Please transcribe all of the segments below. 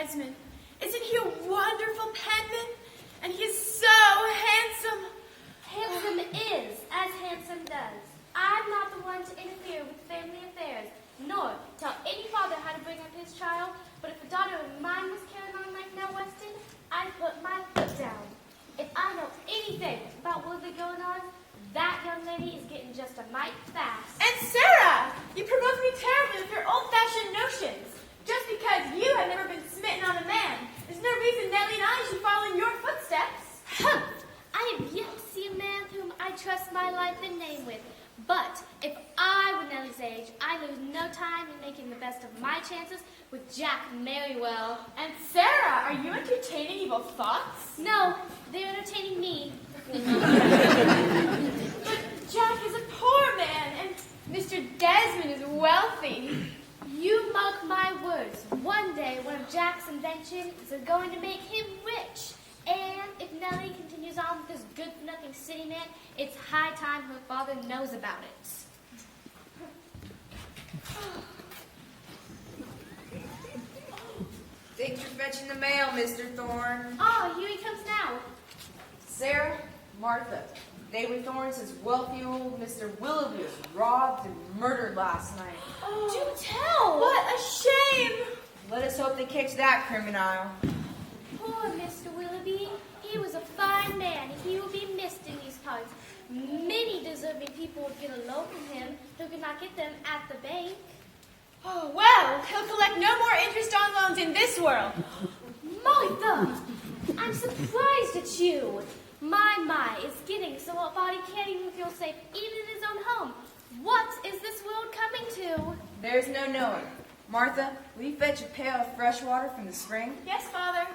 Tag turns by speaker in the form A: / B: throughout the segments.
A: Desmond. Isn't he a wonderful penman? And he is so handsome.
B: Handsome is as handsome does. I'm not the one to interfere with family affairs, nor tell any father how to bring up his child, but if a daughter of mine was carrying on like Nell Weston, I'd put my foot down. If I know anything about what will be going on, that young lady is getting just a mite fast.
A: And Sarah, you provoke me terribly with your old-fashioned notions. Just because you have never been smitten on a man, there's no reason Nellie and I should follow in your footsteps.
B: Humph! I have yet to see a man whom I trust my life and name with. But if I were Nellie's age, I'd lose no time in making the best of my chances with Jack Merriwell.
A: And Sarah, are you entertaining evil thoughts?
B: No, they're entertaining me.
A: But Jack is a poor man, and Mr. Desmond is wealthy.
B: You mark my words. One day, one of Jack's inventions is going to make him rich. And if Nellie continues on with this good-for-nothing city man, it's high time her father knows about it.
C: Thanks for fetching the mail, Mr. Thorne.
B: Oh, here he comes now.
C: Sarah, Martha, David Thorne says wealthy old Mr. Willoughby was robbed and murdered last night.
A: Oh, do tell! What a shame!
C: Let us hope they catch that criminal.
B: Poor Mr. Willoughby. He was a fine man. He will be missed in these parts. Many deserving people would get a loan from him who could not get them at the bank.
A: Oh, well, he'll collect no more interest on loans in this world.
B: Martha! I'm surprised at you. My, it's getting so a body can't even feel safe even in his own home. What is this world coming to?
C: There's no knowing. Martha, will you fetch a pail of fresh water from the spring?
A: Yes, Father.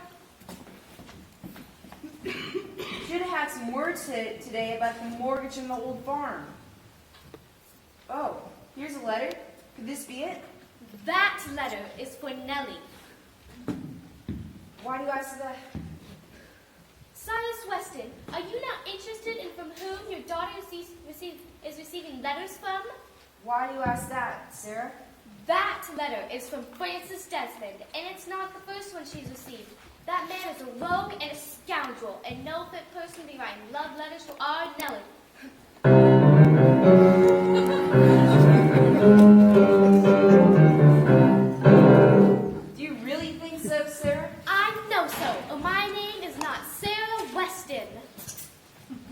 C: Should have had some words today about the mortgage on the old farm. Oh, here's a letter. Could this be it?
B: That letter is for Nellie.
C: Why do you ask that?
B: Silas Weston, are you not interested in from whom your daughter is receiving letters from?
C: Why do you ask that, Sarah?
B: That letter is from Francis Desmond, and it's not the first one she's received. That man is a rogue and a scoundrel, and no fit person to be writing love letters to our Nellie.
C: Do you really think so, Sarah?
B: I know so. My name is not Sarah Weston.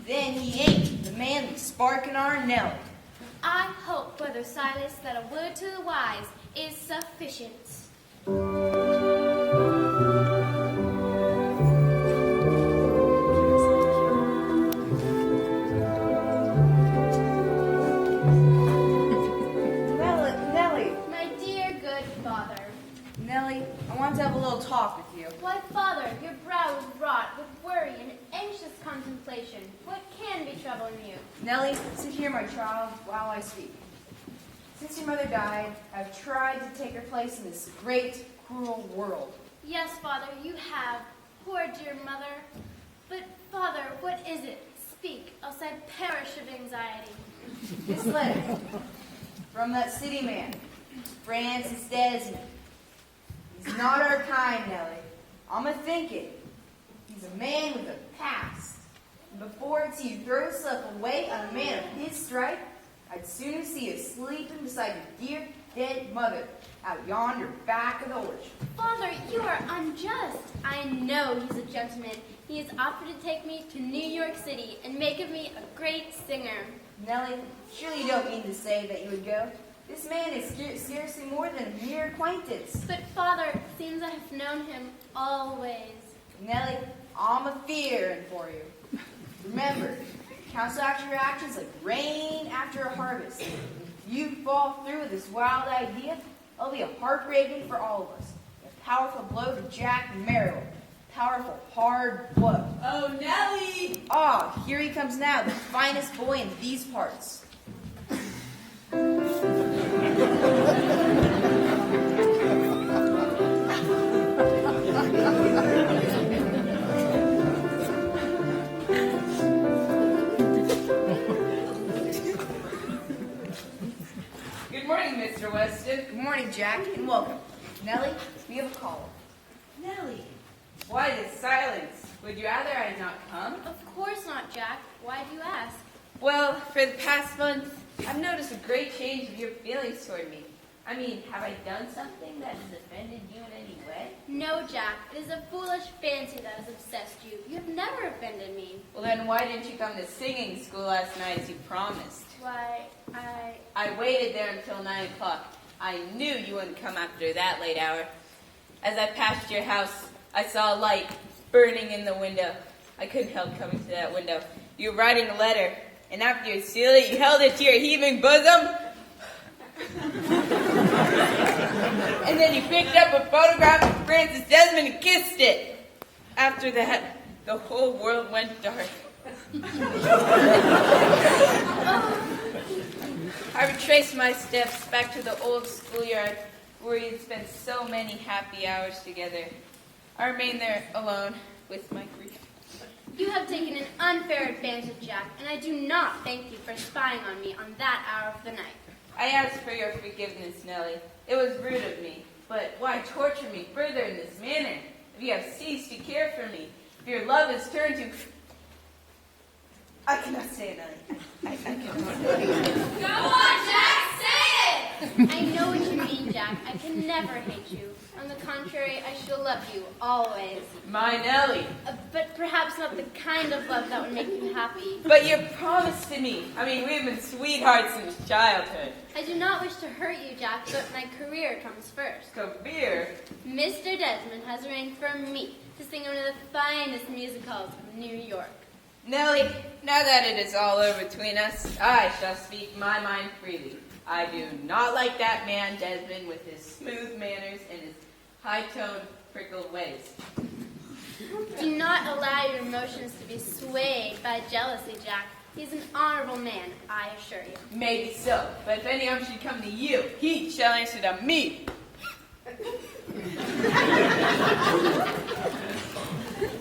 C: Then he ain't the man that's sparking our Nellie.
B: I hope, Brother Silas, that a word to the wise is sufficient.
C: Nellie.
B: My dear good father.
C: Nellie, I want to have a little talk with you.
B: Why, father, your brow is wrought with worry and anxious contemplation. What can be troubling you?
C: Nellie, sit here, my child, while I speak. Since your mother died, I've tried to take her place in this great, cruel world.
B: Yes, father, you have. Poor dear mother. But, father, what is it? Speak, else I perish of anxiety.
C: This letter from that city man, Francis Desmond. He's not our kind, Nellie. I'm a-thinking. He's a man with a past. And before it's you throw yourself away on a man of his stripe, I'd sooner see you sleeping beside your dear dead mother out yonder back of the orchard.
B: Father, you are unjust. I know he's a gentleman. He has offered to take me to New York City and make of me a great singer.
C: Nellie, surely you don't mean to say that you would go. This man is scarcely more than a mere acquaintance.
B: But, Father, it seems I have known him always.
C: Nellie, I'm a-fearing for you. Remember, counsel after your actions like rain after a harvest. If you fall through with this wild idea, it'll be a heartbreaking for all of us. A powerful blow to Jack Merrill. Powerful, hard blow.
A: Oh, Nellie!
C: Ah, here he comes now, the finest boy in these parts.
D: Good morning, Mr. Weston.
C: Good morning, Jack, and welcome. Nellie, we have a caller.
A: Nellie,
C: Would you rather I not come?
B: Of course not, Jack. Why do you ask?
C: Well, for the past month, I've noticed a great change of your feelings toward me. I mean, have I done something that has offended you in any way?
B: No, Jack. It is a foolish fancy that has obsessed you. You have never offended me.
C: Well, then why didn't you come to singing school last night as you promised?
B: Why,
C: I waited there until 9 o'clock. I knew you wouldn't come after that late hour. As I passed your house, I saw a light burning in the window. I couldn't help coming to that window. You were writing a letter, and after you sealed it, you held it to your heaving bosom. And then you picked up a photograph of Francis Desmond and kissed it. After that, the whole world went dark. I retraced my steps back to the old schoolyard where we had spent so many happy hours together. I remained there alone with my grief.
B: you have taken an unfair advantage, Jack, and I do not thank you for spying on me on that hour of the night.
C: I ask for your forgiveness, Nellie. It was rude of me, but why torture me further in this manner? If you have ceased to care for me, if your love has turned to... I cannot say it, Nellie. I cannot.
A: Go on, Jack, say it!
B: I know what you mean, Jack. I can never hate you. On the contrary, I shall love you, always.
C: My Nellie.
B: But perhaps not the kind of love that would make you happy.
C: But you promised to me. I mean, we've been sweethearts since childhood.
B: I do not wish to hurt you, Jack, but my career comes first.
C: Kabir.
B: Mr. Desmond has arranged for me to sing in one of the finest music halls of New York.
C: Nellie, now that it is all over between us, I shall speak my mind freely. I do not like that man, Desmond, with his smooth manners and his high-toned, prickled ways.
B: Do not allow your emotions to be swayed by jealousy, Jack. He's an honorable man, I assure you.
C: Maybe so, but if any harm should come to you, he shall answer to me.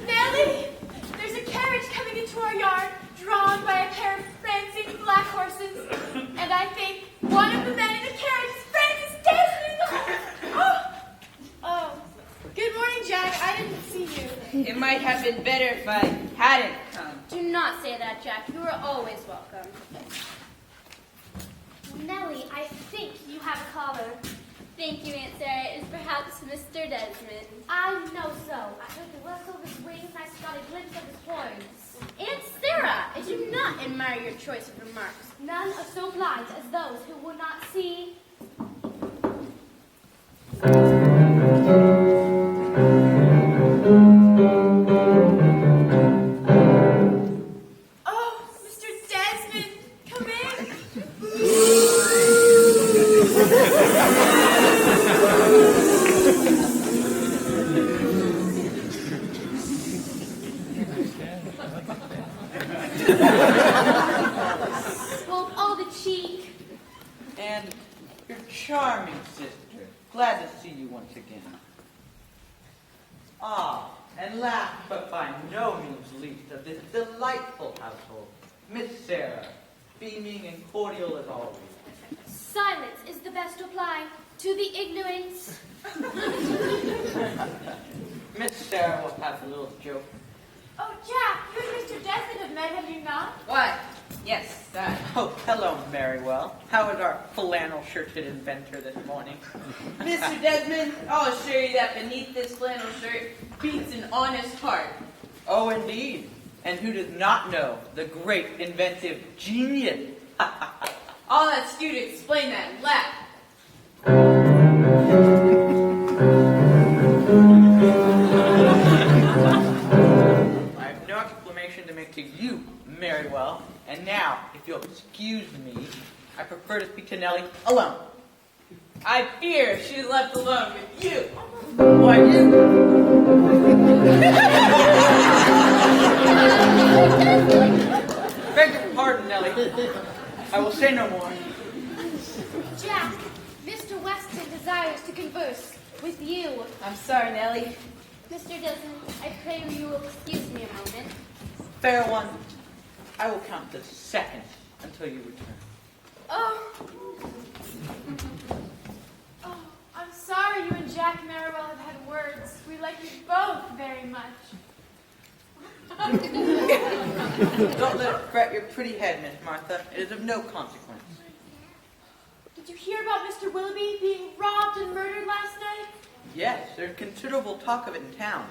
A: Nellie, there's a carriage coming into our yard, drawn by a pair of prancing black horses, and I think one of the men in the carriage is Francis Desmond. Oh, good morning, Jack. I didn't see you.
C: It might have been better if I hadn't come.
B: Do not say that, Jack. You are always welcome. Nellie, I think you have a caller. Thank you, Aunt Sarah. It is perhaps Mr. Desmond. I know so. I heard the rustle of his wings and I caught a glimpse of his horns. Aunt Sarah, I do not admire your choice of remarks. None are so blind as those who will not see.
A: Oh, Mr. Desmond, come in.
B: Well, all the cheek.
D: And your charming sister. Glad to see you once again. Ah, and last but by no means least of this delightful household, Miss Sarah, beaming and cordial as always.
B: Silence is the best reply to the ignorance.
D: Miss Sarah will have a little joke.
A: Oh, Jack, you and Mr. Desmond have met, have you not?
C: What? Yes, I...
D: Oh, hello, Merrywell. How is our flannel-shirted inventor this morning?
C: Mr. Desmond, I'll assure you that beneath this flannel shirt beats an honest heart.
D: Oh, indeed. And who does not know the great inventive genius?
C: I'll ask you to explain that and laugh.
D: I have no exclamation to make to you, Merrywell. And now, if you'll excuse me, I prefer to speak to Nellie alone.
C: I fear she's left alone with you.
D: Why, you? Beg your pardon, Nellie. I will say no more.
B: Jack, Mr. Weston desires to converse with you.
C: I'm sorry, Nellie.
B: Mr. Desmond, I pray you will excuse me a moment.
D: Fair one, I will count the seconds until you return.
A: Oh, I'm sorry you and Jack Merrywell have had words. We like you both very much.
D: Don't let it fret your pretty head, Miss Martha. It is of no consequence.
A: Did you hear about Mr. Willoughby being robbed and murdered last night?
D: Yes, there's considerable talk of it in town.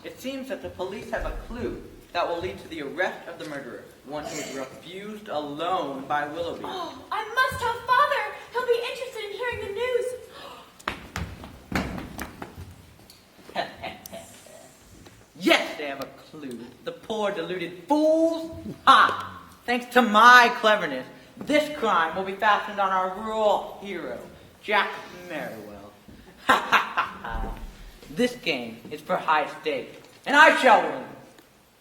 D: It seems that the police have a clue that will lead to the arrest of the murderer, one who was refused a loan by Willoughby.
A: Oh, I must tell Father. He'll be interested in hearing the news.
D: Yes, they have a clue. The poor deluded fools. Ha! Thanks to my cleverness, this crime will be fastened on our rural hero, Jack Merriwell. Ha ha ha ha! This game is for high stakes, and I shall win.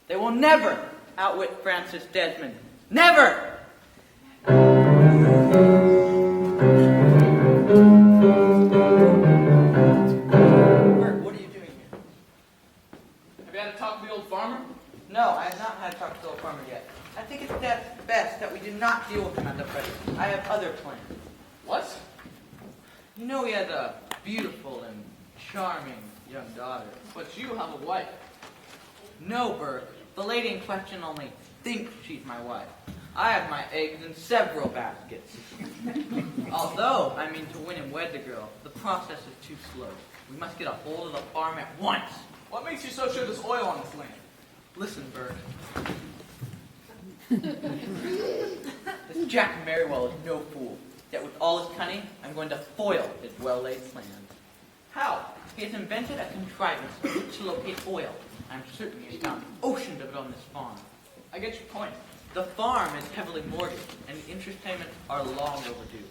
D: They will never outwit Francis Desmond. Never! Bert, what are you doing here?
E: Have you had a talk with the old farmer?
D: No, I have not had to talk to the old farmer yet. I think it's best that we do not deal with him at the present. I have other plans.
E: What?
D: You know he has a beautiful and charming young daughter.
E: But you have a wife.
D: No, Bert. The lady in question only thinks she's my wife. I have my eggs in several baskets. Although I mean to win and wed the girl, the process is too slow. We must get a hold of the farm at once.
E: What makes you so sure there's oil on this land?
D: Listen, Bert. This Jack Merriwell is no fool. Yet with all his cunning, I'm going to foil his well-laid plans. How? He has invented a contrivance with which to locate oil. I'm certain he has found oceans of it on this farm.
E: I get your point.
D: The farm is heavily mortgaged, and the interest payments are long overdue.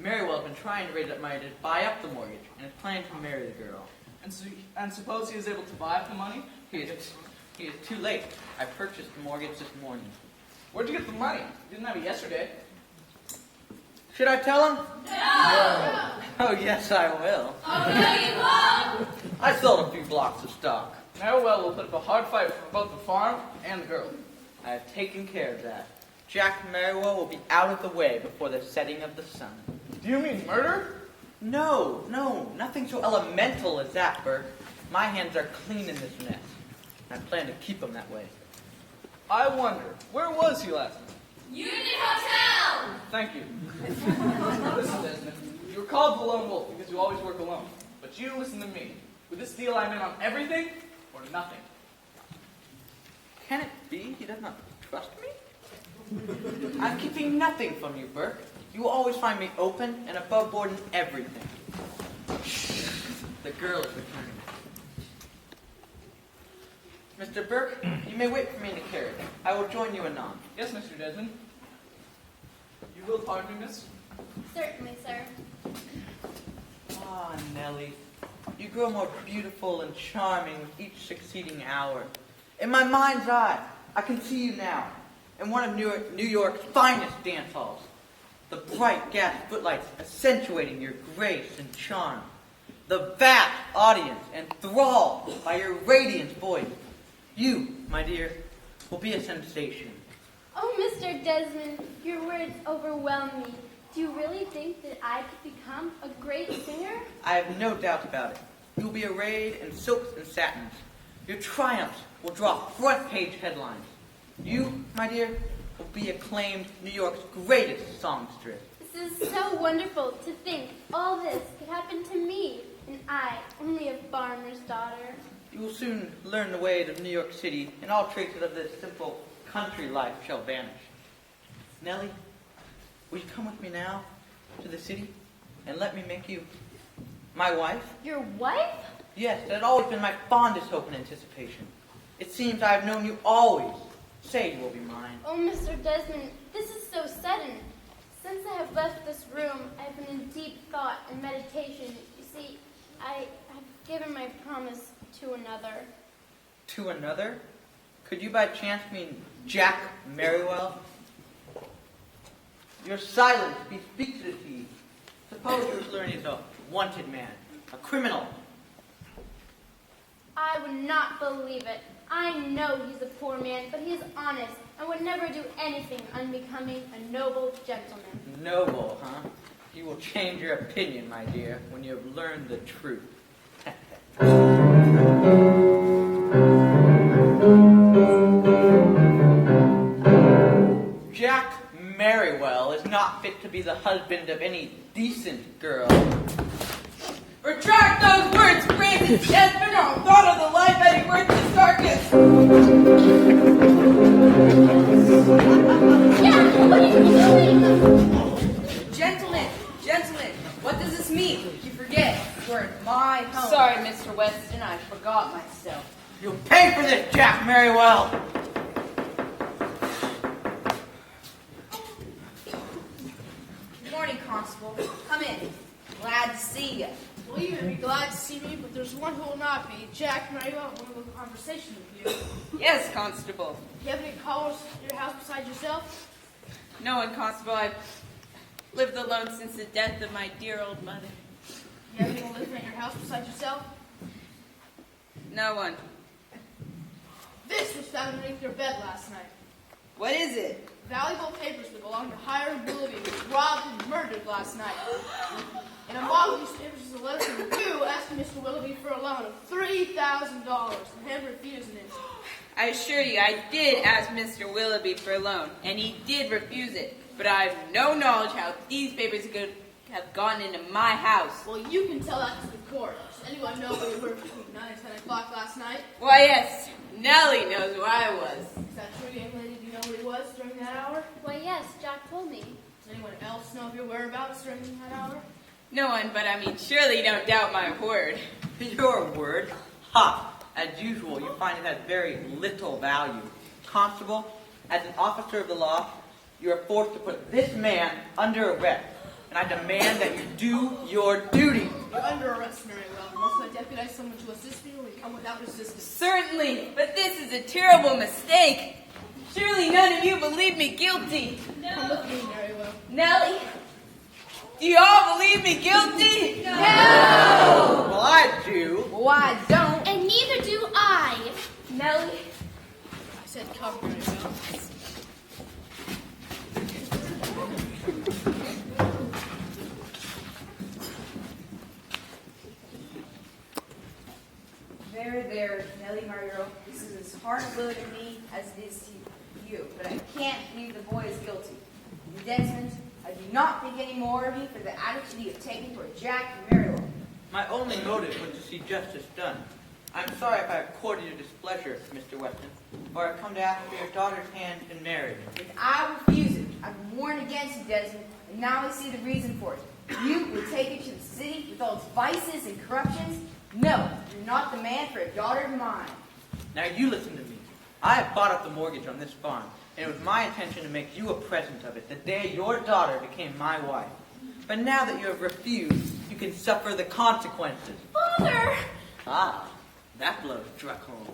D: Merriwell has been trying to raise up money to buy up the mortgage, and is planning to marry the girl.
E: And suppose he is able to buy up the money?
D: He is too late. I purchased the mortgage this morning.
E: Where'd you get the money? You didn't have it yesterday.
D: Should I tell him? No! Oh, yes, I will.
A: Oh, no, you won't.
D: I sold a few blocks of stock.
E: Merriwell will put up a hard fight for both the farm and the girl.
D: I have taken care of that. Jack Merriwell will be out of the way before the setting of the sun.
E: Do you mean murder?
D: No, nothing so elemental as that, Bert. My hands are clean in this mess. I plan to keep them that way.
E: I wonder, where was he last night?
A: Union Hotel.
E: Thank you. Listen, Desmond, you were called the lone wolf because you always work alone. But you listen to me. With this deal, I'm in on everything or nothing.
D: Can it be he does not trust me? I'm keeping nothing from you, Bert. You will always find me open and above board in everything. The girl is returning. Mr. Burke, you may wait for me in the carriage. I will join you anon.
E: Yes, Mr. Desmond. You will pardon me, miss?
B: Certainly, sir.
D: Ah, Nellie, you grow more beautiful and charming with each succeeding hour. In my mind's eye, I can see you now, in one of New York's finest dance halls. The bright gas footlights accentuating your grace and charm. The vast audience enthralled by your radiant voice. You, my dear, will be a sensation.
B: Oh, Mr. Desmond, your words overwhelm me. Do you really think that I could become a great singer?
D: I have no doubt about it. You will be arrayed in silks and satins. Your triumphs will draw front-page headlines. You, my dear, will be acclaimed New York's greatest songstress.
B: This is so wonderful to think all this could happen to me, and I, only a farmer's daughter.
D: You will soon learn the ways of New York City, and all traces of this simple country life shall vanish. Nellie, will you come with me now to the city and let me make you my wife?
B: Your wife?
D: Yes, that has always been my fondest hope and anticipation. It seems I have known you always. Say you will be mine.
B: Oh, Mr. Desmond, this is so sudden. Since I have left this room, I have been in deep thought and meditation. You see, I have given my promise to another.
D: To another? Could you by chance mean Jack Merriwell? Your silence bespeaks the deed. Suppose you were learning he's a wanted man, a criminal.
B: I would not believe it. I know he's a poor man, but he is honest and would never do anything unbecoming a noble gentleman.
D: Noble, huh? You will change your opinion, my dear, when you have learned the truth. Merriwell is not fit to be the husband of any decent girl.
C: Retract those words, Francis Desmond, or I'll thought of the life Eddie worth the circus.
B: Yeah, what are you doing?
C: Gentlemen, what does this mean? You forget, we're in my home.
F: Sorry, Mr. Weston, I forgot myself.
D: You'll pay for this, Jack Merriwell.
C: Good morning, Constable. Come in. Glad to see you.
G: Well, you may be glad to see me, but there's one who will not be. Jack Merriwell, I want to have a conversation with you.
F: Yes, Constable.
G: Do you have any callers at your house besides yourself?
F: No one, Constable. I've lived alone since the death of my dear old mother.
G: Do you have anyone living at your house besides yourself?
F: No one.
G: This was found underneath your bed last night.
F: What is it?
G: Valuable papers that belonged to Hiram Willoughby was robbed and murdered last night. And among these papers is a letter from you asking Mr. Willoughby for a loan of $3,000, and him refusing it.
F: I assure you, I did ask Mr. Willoughby for a loan, and he did refuse it. But I have no knowledge how these papers could have gotten into my house.
G: Well, you can tell that to the court. Does anyone know where you were between 9 and 10 o'clock last night?
F: Why, yes, Nellie knows where I was.
G: Is that true, young lady? Do you know where he was during that hour?
B: Why, yes, Jack told me.
G: Does anyone else know of your whereabouts during that hour?
F: No one, but I mean, surely you don't doubt my word.
D: Your word? Ha! As usual, you find it has very little value. Constable, as an officer of the law, you are forced to put this man under arrest. And I demand that you do your duty.
G: You're under arrest, Merriwell. Unless I deputize someone to assist you, we come without resistance.
F: Certainly, but this is a terrible mistake. Surely none of you believe me guilty.
G: Come with me, Merriwell.
F: Nellie, do you all believe me guilty?
D: Well, I do.
C: Well, I don't.
B: And neither do I.
F: Nellie,
G: I said come, Merriwell.
C: There, Nellie Margaro. This is as hard a blow to me as it is to you, but I can't believe the boy is guilty. And Desmond, I do not think any more of you for the attitude you have taken toward Jack Merriwell.
D: My only motive was to see justice done. I'm sorry if I have courted your displeasure, Mr. Weston, or I've come to ask for your daughter's hand in marriage.
C: And I refuse it. I've been warned against you, Desmond, and now I see the reason for it. You would take it to the city with all its vices and corruptions? No, you're not the man for a daughter of mine.
D: Now you listen to me. I have bought up the mortgage on this farm, and it was my intention to make you a present of it the day your daughter became my wife. But now that you have refused, you can suffer the consequences.
B: Father!
D: Ah, that blow struck home.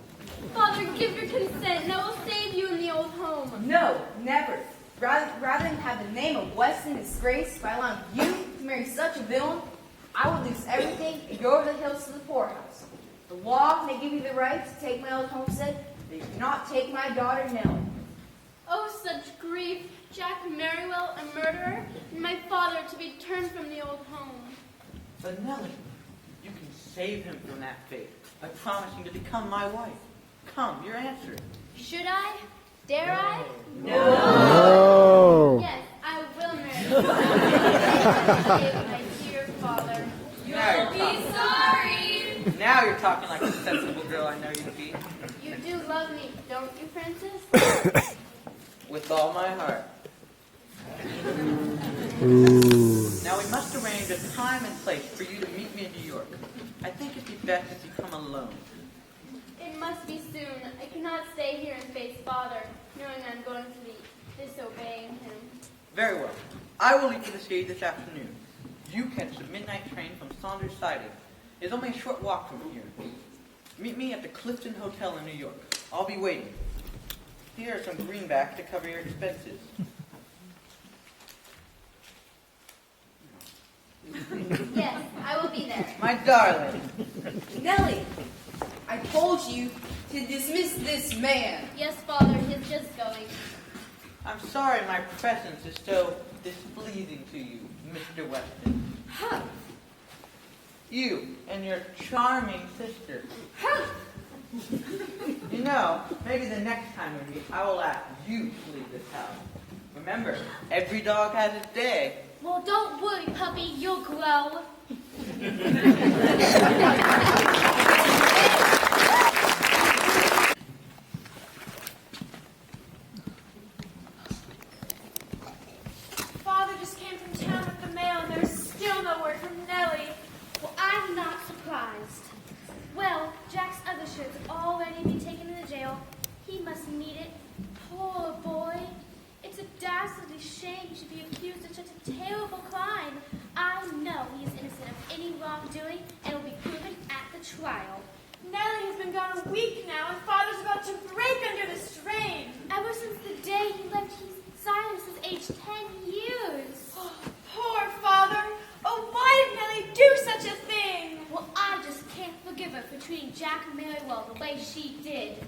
B: Father, give your consent, and I will save you in the old home.
C: No, never. Rather than have the name of Weston disgraced by allowing you to marry such a villain, I would lose everything and go over the hills to the poorhouse. The law may give you the right to take my old homestead, but you cannot take my daughter, Nellie.
B: Oh, such grief. Jack Merriwell, a murderer, and my father to be turned from the old home.
D: But Nellie, you can save him from that fate by promising to become my wife. Come, your answer.
B: Should I? Dare I?
H: No.
B: Yes, I will marry you. Save my dear father.
D: Now you're
B: Be
D: talking.
B: sorry.
D: Now you're talking like a sensible girl I know you to be.
B: You do love me, don't you, Francis?
D: With all my heart. Now we must arrange a time and place for you to meet me in New York. I think it'd be best if you come alone.
B: It must be soon. I cannot stay here and face father, knowing I'm going to be disobeying him.
D: Very well. I will leave for the city this afternoon. You catch the midnight train from Saunders Siding. It's only a short walk from here. Meet me at the Clifton Hotel in New York. I'll be waiting. Here are some greenbacks to cover your expenses.
B: Yes, I will be there.
D: My darling.
C: Nellie, I told you to dismiss this man.
B: Yes, father, he's just going.
D: I'm sorry my presence is so displeasing to you, Mr. Weston.
C: Huh.
D: You and your charming sister.
C: Huh.
D: You know, maybe the next time we meet, I will ask you to leave this house. Remember, every dog has its day.
B: Well, don't worry, puppy, you'll grow.
A: Father just came from town with the mail, and there's still no word from Nellie.
B: Well, I'm not surprised. Well, Jack's other shirts have already been taken to the jail. He must need it. Poor boy. It's a dastardly shame he should be accused of such a terrible crime. I know he is innocent of any wrongdoing, and will be proven at the trial.
A: Nellie has been gone a week now, and Father's about to break under the strain.
B: Ever since the day he left Silas was aged 10 years.
A: Oh, poor Father. Oh, why did Nellie do such a thing?
B: Well, I just can't forgive her for treating Jack Merriwell the way she did.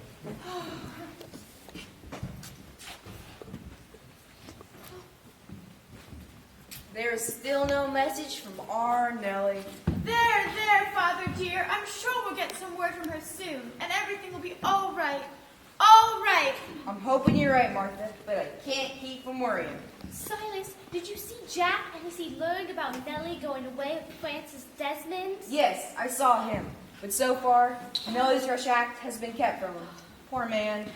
C: There is still no message from our Nellie.
A: There, Father dear. I'm sure we'll get some word from her soon, and everything will be all right. All right.
C: I'm hoping you're right, Martha, but I can't keep from worrying.
B: Silas, did you see Jack and has he learned about Nellie going away with Francis Desmond?
C: Yes, I saw him, but so far, Nellie's rush act has been kept from him. Poor man.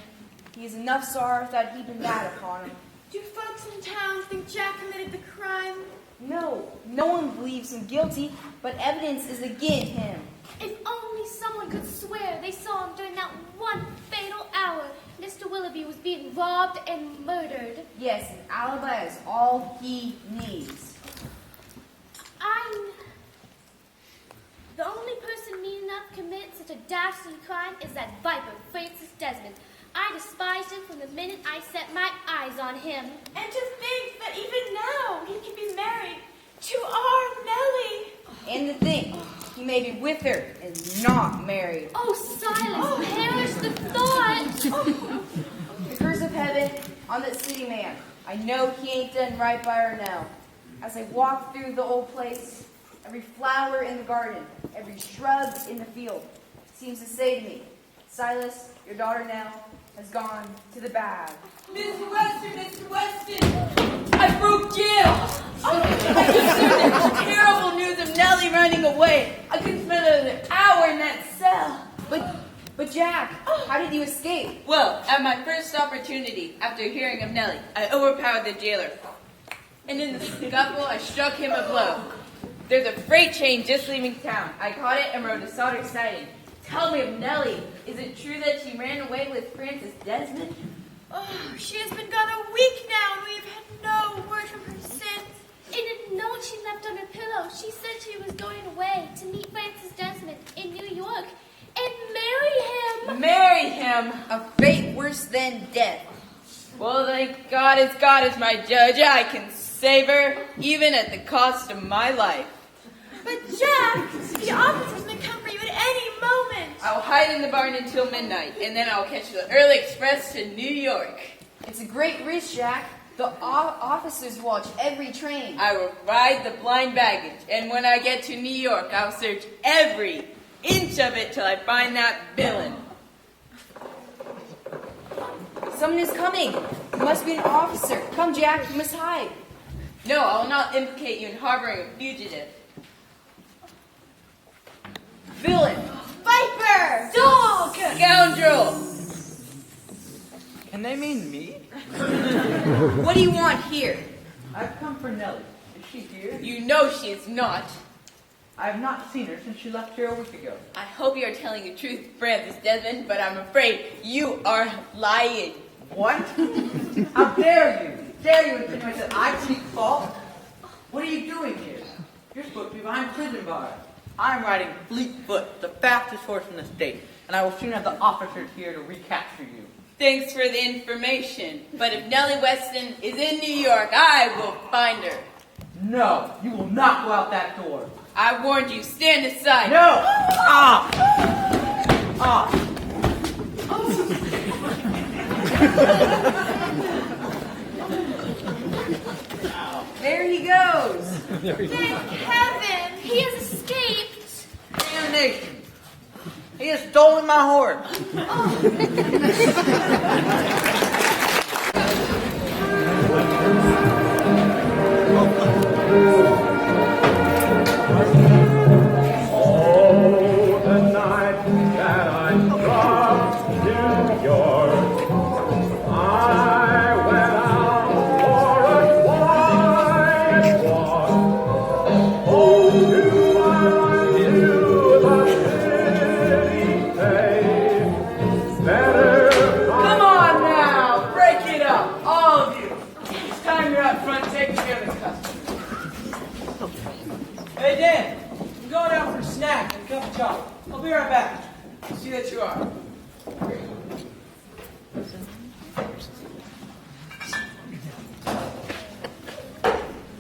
C: He has enough sorrow that heaping that upon him.
A: Do folks in town think Jack committed the crime?
C: No one believes him guilty, but evidence is against him.
B: If only someone could swear they saw him during that one fatal hour Mr. Willoughby was being robbed and murdered.
C: Yes, an alibi is all he needs.
B: The only person mean enough to commit such a dastardly crime is that viper, Francis Desmond. I despised him from the minute I set my eyes on him.
A: And to think that even now he can be married to our Nellie.
C: And to think, he may be with her and not married.
B: Oh, Silas, perish the thought!
C: The curse of heaven on that city man. I know he ain't done right by her now. As I walk through the old place, every flower in the garden, every shrub in the field seems to say to me, Silas, your daughter now has gone to the bad.
F: Mr. Weston, I broke jail. I just heard the terrible news of Nellie running away. I couldn't spend another hour in that cell.
C: But Jack, how did you escape?
F: Well, at my first opportunity, after hearing of Nellie, I overpowered the jailer. And in the scuffle, I struck him a blow. There's a freight train just leaving town. I caught it and rode to Sauter Siding. Tell me of Nellie. Is it true that she ran away with Francis Desmond?
A: Oh, she has been gone a week now, and we've had no word from her since.
B: In a note she left on her pillow, she said she was going away to meet Francis Desmond in New York and marry him.
F: Marry him?
C: A fate worse than death.
F: Well, thank God is my judge. I can save her, even at the cost of my life.
A: But Jack, the officers may come for you at any moment.
F: I'll hide in the barn until midnight, and then I'll catch the early express to New York.
C: It's a great risk, Jack. The officers watch every train.
F: I will ride the blind baggage, and when I get to New York, I'll search every inch of it till I find that villain.
C: Someone is coming. It must be an officer. Come, Jack, you must hide.
F: No, I will not implicate you in harboring a fugitive.
C: Villain.
A: Viper!
F: Dog! Scoundrel!
D: Can they mean me?
C: What do you want here?
D: I've come for Nellie. Is she here?
F: You know she is not.
D: I have not seen her since she left here a week ago.
F: I hope you are telling the truth, Francis Desmond, but I'm afraid you are lying.
D: What? How dare you? Dare you insinuate that I seek fault? What are you doing here? You're supposed to be behind prison bars. I'm riding Fleetfoot, the fastest horse in the state, and I will soon have the officers here to recapture you.
F: Thanks for the information, but if Nellie Weston is in New York, I will find her.
D: No, you will not go out that door.
F: I warned you, stand aside.
D: No! Ah! Ah!
C: There he goes.
A: Thank heaven!
B: He has escaped.
D: Damnation! He has stolen my horse.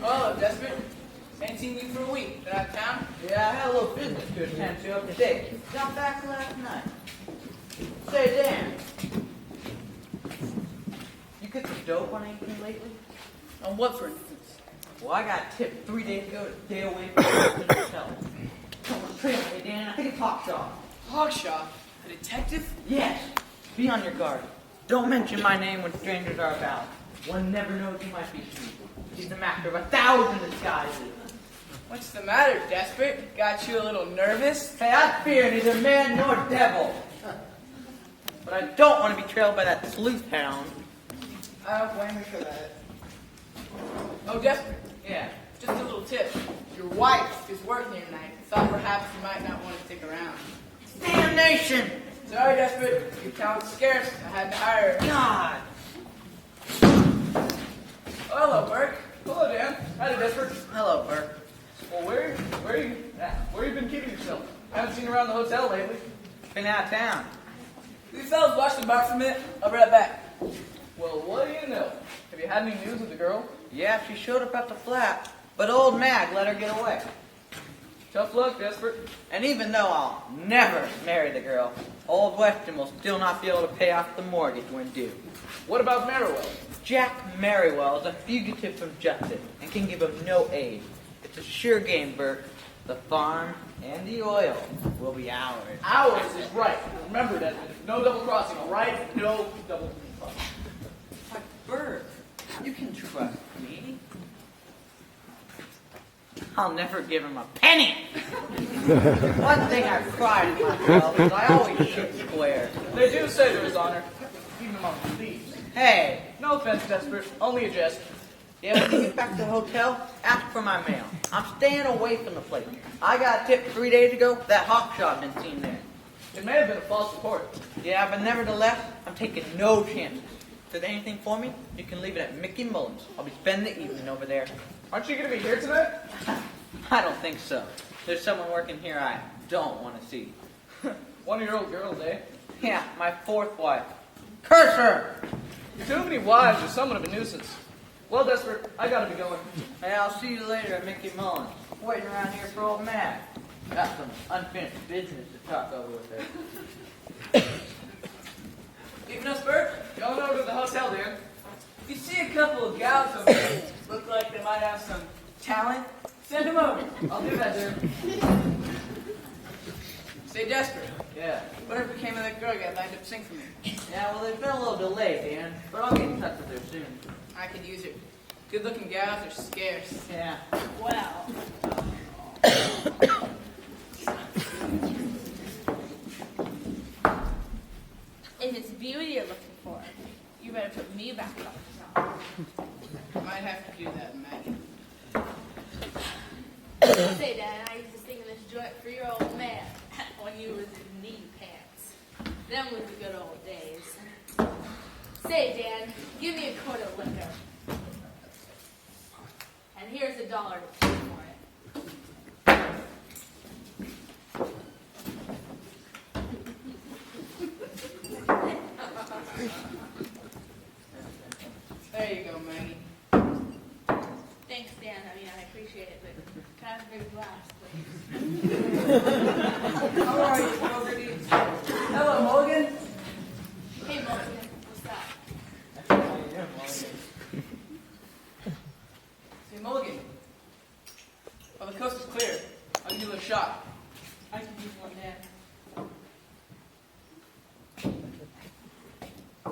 E: Oh, Desperate. Ain't seen you for a week. Been out of town?
D: Yeah, I had a little business to attend to up today. Got back last night. Say, Dan, you get the dope on anything lately?
E: On what, for instance?
D: Well, I got tipped 3 days ago to stay away from the hotel. Come on, trail me, Dan. I think it's Hawkshaw.
E: Hawkshaw? A detective?
D: Yes. Be on your guard. Don't mention my name when strangers are about. One never knows who might be sweet. He's the master of 1,000 disguises.
F: What's the matter, Desperate? Got you a little nervous?
D: Hey, I fear neither man nor devil. But I don't want to be trailed by that sleuth hound.
F: I don't blame you for that. Oh, Desperate.
D: Yeah.
F: Just a little tip. Your wife is working here tonight. Thought perhaps you might not want to stick around.
D: Damnation!
F: Sorry, Desperate. Your talent's scarce. I had to hire her.
D: God!
E: Oh, hello, Burke. Hello, Dan. Howdy, Desperate.
D: Hello, Burke.
E: Well, where you been keeping yourself? I haven't seen you around the hotel lately.
D: Been out of town.
F: You fellas watch the bar for a minute. I'll be right back.
E: Well, what do you know? Have you had any news of the girl?
D: Yeah, she showed up at the flat, but old Mag let her get away.
E: Tough luck, Desperate.
D: And even though I'll never marry the girl, old Weston will still not be able to pay off the mortgage when due.
E: What about Merriwell?
D: Jack Merriwell is a fugitive from justice and can give him no aid. It's a sure game, Burke. The farm and the oil will be ours.
E: Ours is right. Remember, Desperate. No double crossing, all right? No double crossing.
D: But Burke, you can trust me. I'll never give him a penny. One thing I pride in myself is I always shoot square.
E: They do say there is honor, even among thieves.
D: Hey,
E: No offense, Desperate. Only a jest.
D: yeah, when you get back to the hotel, ask for my mail. I'm staying away from the place. I got tipped 3 days ago. That Hawkshaw been seen there.
E: It may have been a false report.
D: Yeah, but nevertheless, I'm taking no chances. If there's anything for me, you can leave it at Mickey Mullen's. I'll be spending the evening over there.
E: Aren't you going to be here tonight?
D: I don't think so. There's someone working here I don't want to see.
E: One of your old girls, eh?
D: Yeah, my fourth wife. Curse her!
E: Too many wives are somewhat of a nuisance. Well, Desperate, I gotta be going.
D: Hey, I'll see you later at Mickey Mullen's. Waiting around here for old Matt. Got some unfinished business to talk over with her.
F: Evening, us, Burke.
E: Going over to the hotel, Dan.
F: If you see a couple of gals over there, look like they might have some talent, send them over.
E: I'll do that, Dan.
F: Stay Desperate.
D: Yeah.
F: Whatever became of that girl you got lined up to sing for me?
D: Yeah, well, there's been a little delay, Dan, but I'll get in touch with her soon.
F: I could use her. Good-looking gals are scarce.
D: Yeah.
B: Well, if it's beauty you're looking for, you better put me back on the top.
F: Might have to do that, Maggie.
B: Say, Dad, I used to sing this joint for your old man when you was in knee pants. Them was the good old days. Say, Dan, give me a quart of liquor. And here's $1 to pay for it.
F: There you go, Maggie.
B: Thanks, Dan. I mean, I appreciate it, but can I have a big glass, please?
F: How are you, Fogarty? Hello, Mulligan.
B: Hey, Mulligan, what's up?
F: Say, Mulligan. Well, the coast is clear. I'll give you a shot.
B: I can use one, Dan.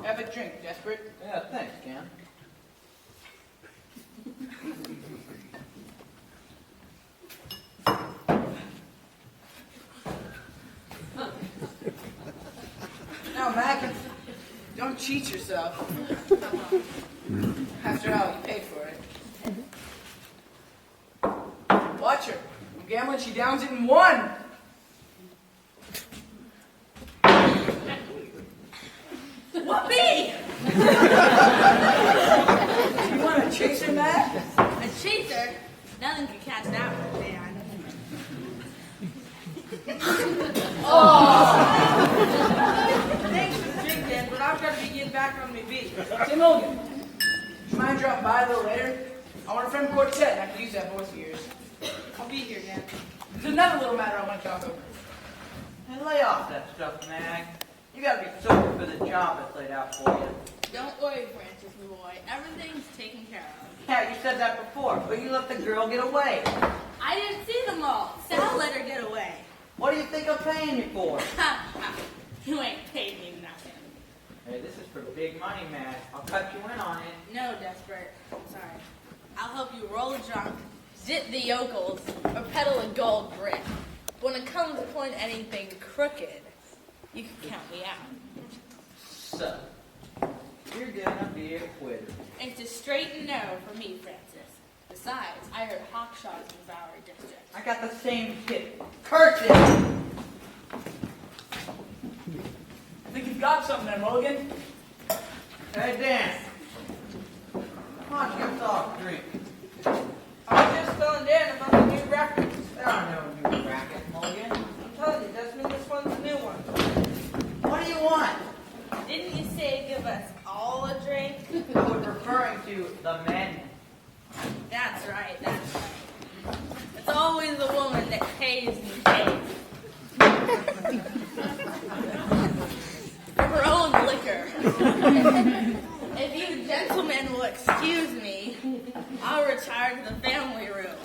F: Have a drink, Desperate.
D: Yeah, thanks, Cam.
F: Now, Maggie, don't cheat yourself. After all, you paid for it. Watch her. I'm gambling she downs it in one.
B: What, me?
F: You want to chase her, Mag?
B: A chaser? Nothing can catch that one, Dan.
F: Thanks for the drink, Dan, but I've got to be getting back background may be.
E: Tim Logan, would you mind dropping by a little later? I want a friend quartet, and I could use that voice of yours.
F: I'll be here, Dan.
E: There's another little matter I want to talk over.
D: And lay off that stuff, Mag. You gotta be sober for the job that's laid out for you.
F: Don't worry, Francis, my boy. Everything's taken care of.
D: Yeah, you said that before, but you let the girl get away.
F: I didn't see them all. Sal let her get away.
D: What do you think I'm paying you for?
F: Ha ha. You ain't paid me nothing.
D: Hey, this is for big money, Mag. I'll cut you in on it.
F: No, Desperate. I'm sorry. I'll help you roll a drunk, zip the yokels, or peddle a gold brick. When it comes to pulling anything crooked, you can count me out.
D: So, you're gonna be a quitter.
F: It's a straight no for me, Francis. Besides, I heard Hawkshaws in the Bowery District.
D: I got the same tip. Curse it!
E: I think you've got something there, Mulligan.
D: Hey, Dan. Why don't you get us all a drink?
F: I was just telling Dan about the new records.
D: There are no new rackets, Mulligan.
F: I'm telling you, Desmond, this one's a new one.
D: What do you want?
F: Didn't you say give us all a drink?
D: I was referring to the men.
F: That's right, that's right. It's always the woman that pays and pays. For her own liquor. If you gentlemen will excuse me, I'll retire to the family room,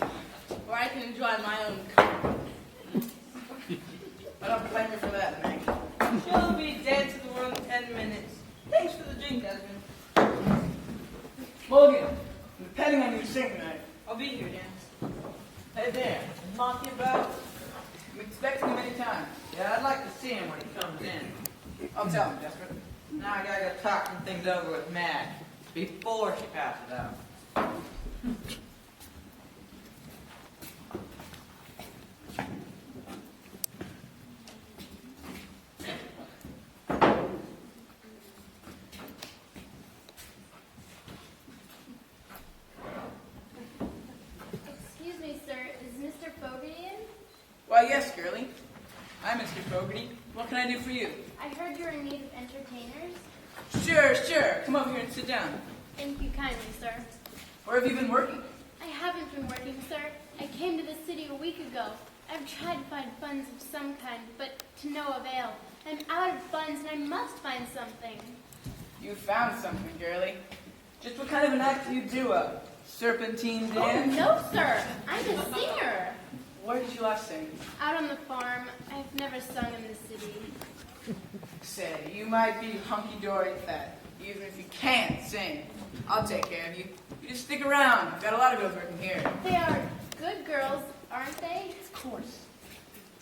F: where I can enjoy my own company.
E: I don't blame you for that, Meg.
F: She'll be dead to the world in 10 minutes. Thanks for the drink, Desmond.
E: Mulligan, I'm depending on you to sing tonight.
F: I'll be here, Dan.
D: Hey, Dan. Is Monty about?
E: I'm expecting him any time.
D: Yeah, I'd like to see him when he comes in.
E: I'll tell him, Desperate.
D: Now I gotta go talk some things over with Mag before she passes out.
B: Excuse me, sir. Is Mr. Fogarty in?
E: Why, yes, girlie. I'm Mr. Fogarty. What can I do for you?
B: I heard you're in need of entertainers.
E: Sure. Come over here and sit down.
B: Thank you kindly, sir.
E: Where have you been working?
B: I haven't been working, sir. I came to the city a week ago. I've tried to find funds of some kind, but to no avail. I'm out of funds and I must find something.
E: You found something, girlie. Just what kind of an act do you do? A serpentine
B: Oh,
E: dance?
B: no, sir. I'm a singer.
E: Where did you last sing?
B: Out on the farm. I've never sung in the city.
E: Say, you might be hunky-dory at that, even if you can't sing. I'll take care of you. You just stick around. I've got a lot of girls working here.
B: They are good girls, aren't they?
E: Of course.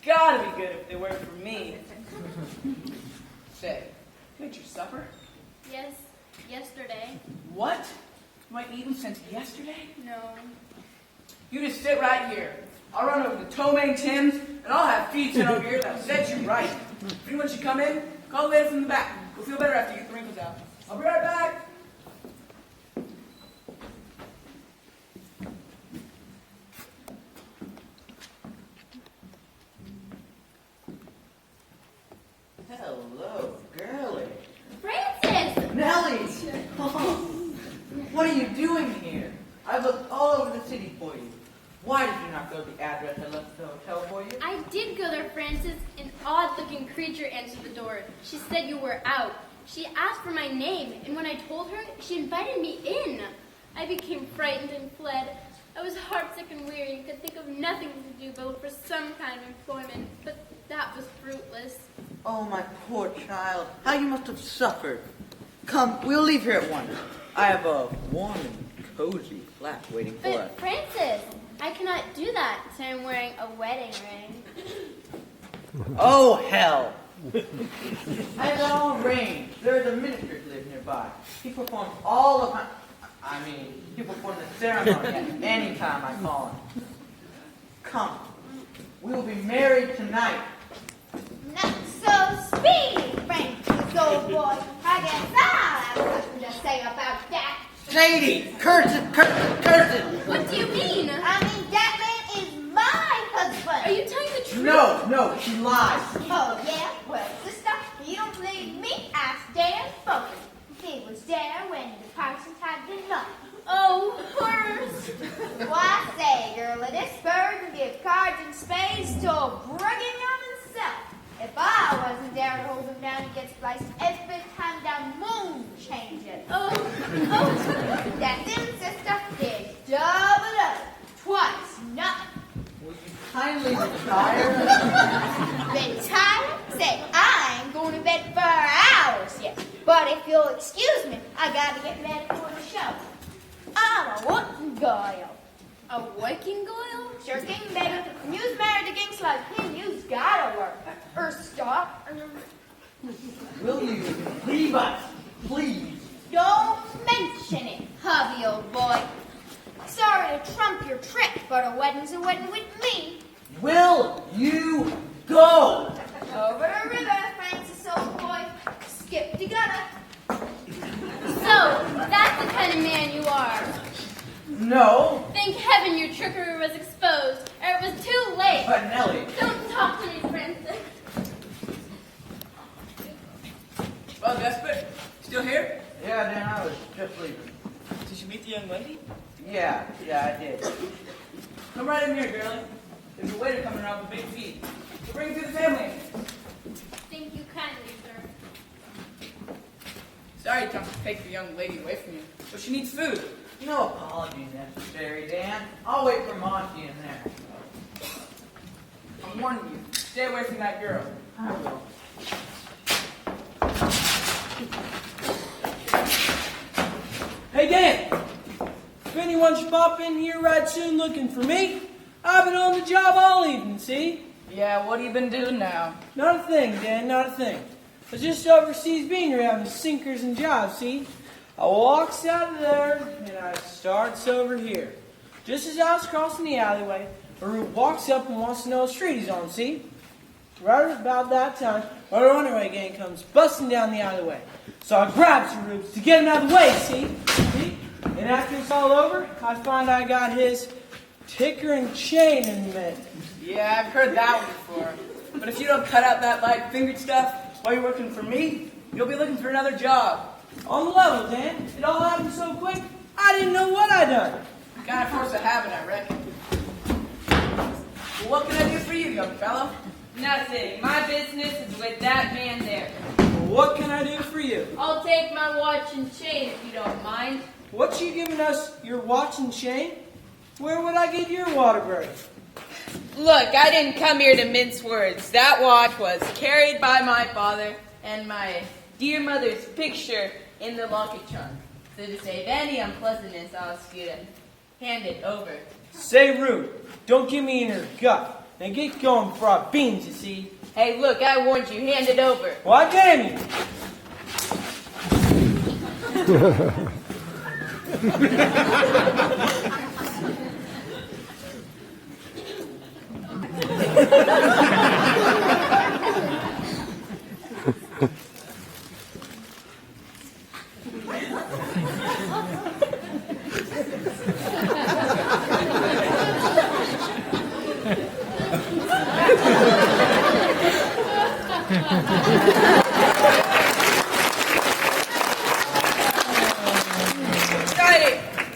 E: Gotta be good if they work for me. Say, you ate your supper?
B: Yes, yesterday.
E: What? You ain't eaten since yesterday?
B: No.
E: You just sit right here. I'll run over to Tomaine Tim's, and I'll have feed sent over here that'll set you right. If anyone should come in, call the lady from the back. You'll feel better after you get the wrinkles out. I'll be right back.
D: Hello, girlie.
B: Francis!
D: Nellie! What are you doing here? I've looked all over the city for you. Why did you not go to the address I left the hotel for you?
B: I did go there, Francis. An odd-looking creature answered the door. She said you were out. She asked for my name, and when I told her, she invited me in. I became frightened and fled. I was heartsick and weary and could think of nothing to do but look for some kind of employment, but that was fruitless.
D: Oh, my poor child. How you must have suffered. Come, we'll leave here at once. I have a warm and cozy flat waiting for us.
B: But, Francis, I cannot do that, so I'm wearing a wedding ring.
D: Oh, hell! I have that all arranged. There's a minister who lives nearby. He performs all of my... he performs the ceremony at any time I call him. Come, we will be married tonight.
A: Not so speedy, Francis, old boy. I guess I have something to say about that.
D: Sadie! Curse it!
B: What do you mean?
A: I mean, that man is my husband.
B: Are you telling the truth?
D: No, she lies.
A: Oh, yeah? Well, sister, you don't believe me? Ask Dan Fogarty. He
B: Parsons had been lucky. Oh, worse.
A: Why, say, girlie, this bird can give cards and spades to a Brigham himself. If I wasn't there to hold him down, he gets spliced every time the moon changes.
B: Oh.
A: That's him, sister. There's double up. Twice, nothing.
D: Will you kindly retire?
A: Been tired? Say, I ain't going to bed for hours yet. But if you'll excuse me, I gotta get ready for the show. I'm a working girl.
B: A working girl?
A: Sure thing, baby. When you's married to kings like him, you's gotta work. Or stop.
D: Will you leave us, please?
A: Don't mention it, hubby, old boy. Sorry to trump your trick, but a wedding's a wedding with me.
D: Will you go?
A: Over the river, Francis, old boy. Skip together.
B: So, that's the kind of man you are.
D: No.
B: Thank heaven your trickery was exposed, or it was too late.
D: But Nellie.
B: Don't talk to me, Francis.
E: Well, Desperate, still here?
D: Yeah, Dan, I was just leaving.
E: Did you meet the young lady?
D: Yeah, I did.
E: Come right in here, girlie. There's a waiter coming around with a big feed. We'll bring it to the family.
B: Thank you kindly, sir.
E: Sorry to come to take the young lady away from you, but she needs food.
D: No apology necessary, Dan. I'll wait for Monty in there.
E: I'm warning you, stay away from that girl.
D: I will.
H: Hey, Dan! If anyone should pop in here right soon looking for me, I've been on the job all evening, see?
E: Yeah, what have you been doing now?
H: Not a thing, Dan, not a thing. I was just overseas beanery having sinkers and jobs, see? I walks out of there, and I starts over here. Just as I was crossing the alleyway, a Rube walks up and wants to know what street he's on, see? Right about that time, our runaway gang comes busting down the alleyway. So I grabs the Rubes to get him out of the way, see? And after it's all over, I find I got his ticker and chain in the mint.
E: Yeah, I've heard that one before. But if you don't cut out that light-fingered stuff while you're working for me, you'll be looking for another job.
H: On the level, Dan. It all happened so quick, I didn't know what I'd done.
E: Kind of force a habit, I reckon. Well, what can I do for you, young fellow?
F: Nothing. My business is with that man there.
H: Well, what can I do for you?
F: I'll take my watch and chain if you don't mind.
H: What you giving us your watch and chain? Where would I get your waterbury?
F: Look, I didn't come here to mince words. That watch was carried by my father and my dear mother's picture in the locket trunk. So to save any unpleasantness, I'll ask you to hand it over.
H: Say, Rube, don't give me in her gut. Now get going before I beans, you see.
F: Hey, look, I warned you. Hand it over.
H: Why, damn you!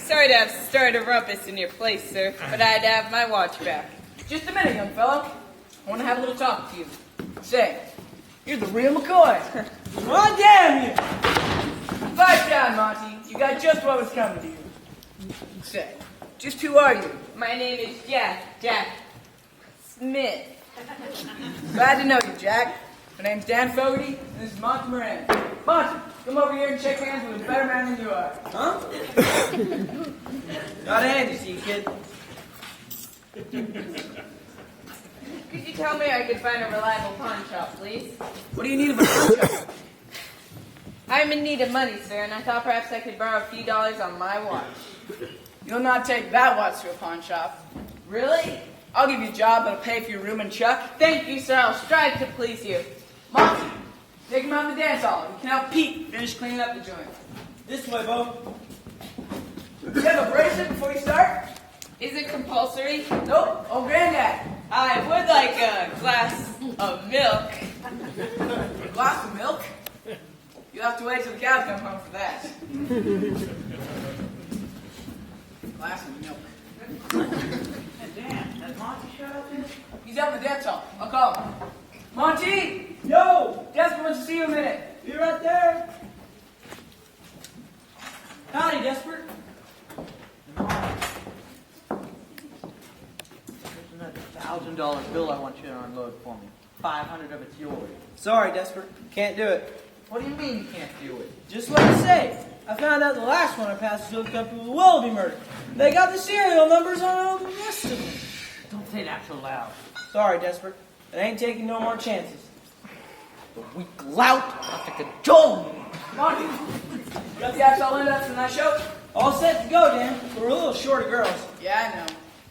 F: Sorry to have started a rumpus in your place, sir, but I'd have my watch back.
E: Just a minute, young fellow. I want to have a little talk with you. Say, you're the real McCoy.
H: Why, damn you!
E: Pipe down, Monty. You got just what was coming to you. Say, just who are you?
F: My name is Jack Smith.
E: Glad to know you, Jack. My name's Dan Fogarty, and this is Monty Moran. Monty, come over here and shake hands with a better man than you are.
H: Huh? Got a hand, you see, kid.
F: Could you tell me I could find a reliable pawn shop, please?
E: What do you need of a pawn shop?
F: I'm in need of money, sir, and I thought perhaps I could borrow a few dollars on my watch.
E: You'll not take that watch to a pawn shop.
F: Really?
E: I'll give you a job that'll pay for your room and chuck.
F: Thank you, sir. I'll strive to please you.
E: Monty, take him out to the dance hall. You can help Pete finish cleaning up the joint.
H: This way, Bo.
E: You have a bracelet before you start?
F: Is it compulsory?
E: Nope. Oh, Granddad.
F: I would like a glass of milk.
E: A glass of milk? You'll have to wait till the cows come home for that. Glass of milk.
D: Dan, has Monty showed up yet?
E: He's out in the dance hall. I'll call him. Monty!
H: Yo!
E: Desperate wants to see you in a minute.
H: Be right there. Howdy, Desperate.
D: There's another $1,000 bill I want you to unload for me. 500 of it's yours.
H: Sorry, Desperate. Can't do it.
D: What do you mean you can't do it?
H: Just what I say. I found out the last one I passed was hooked up with a Willoughby murder. They got the serial numbers on all the rest of them.
D: Don't say that so loud.
H: Sorry, Desperate. I ain't taking no more chances.
D: The weak lout, I'll take a Joan.
E: Monty! Got the axe all lined up for the night show?
H: All set to go, Dan. We're a little short of girls.
E: Yeah, I know.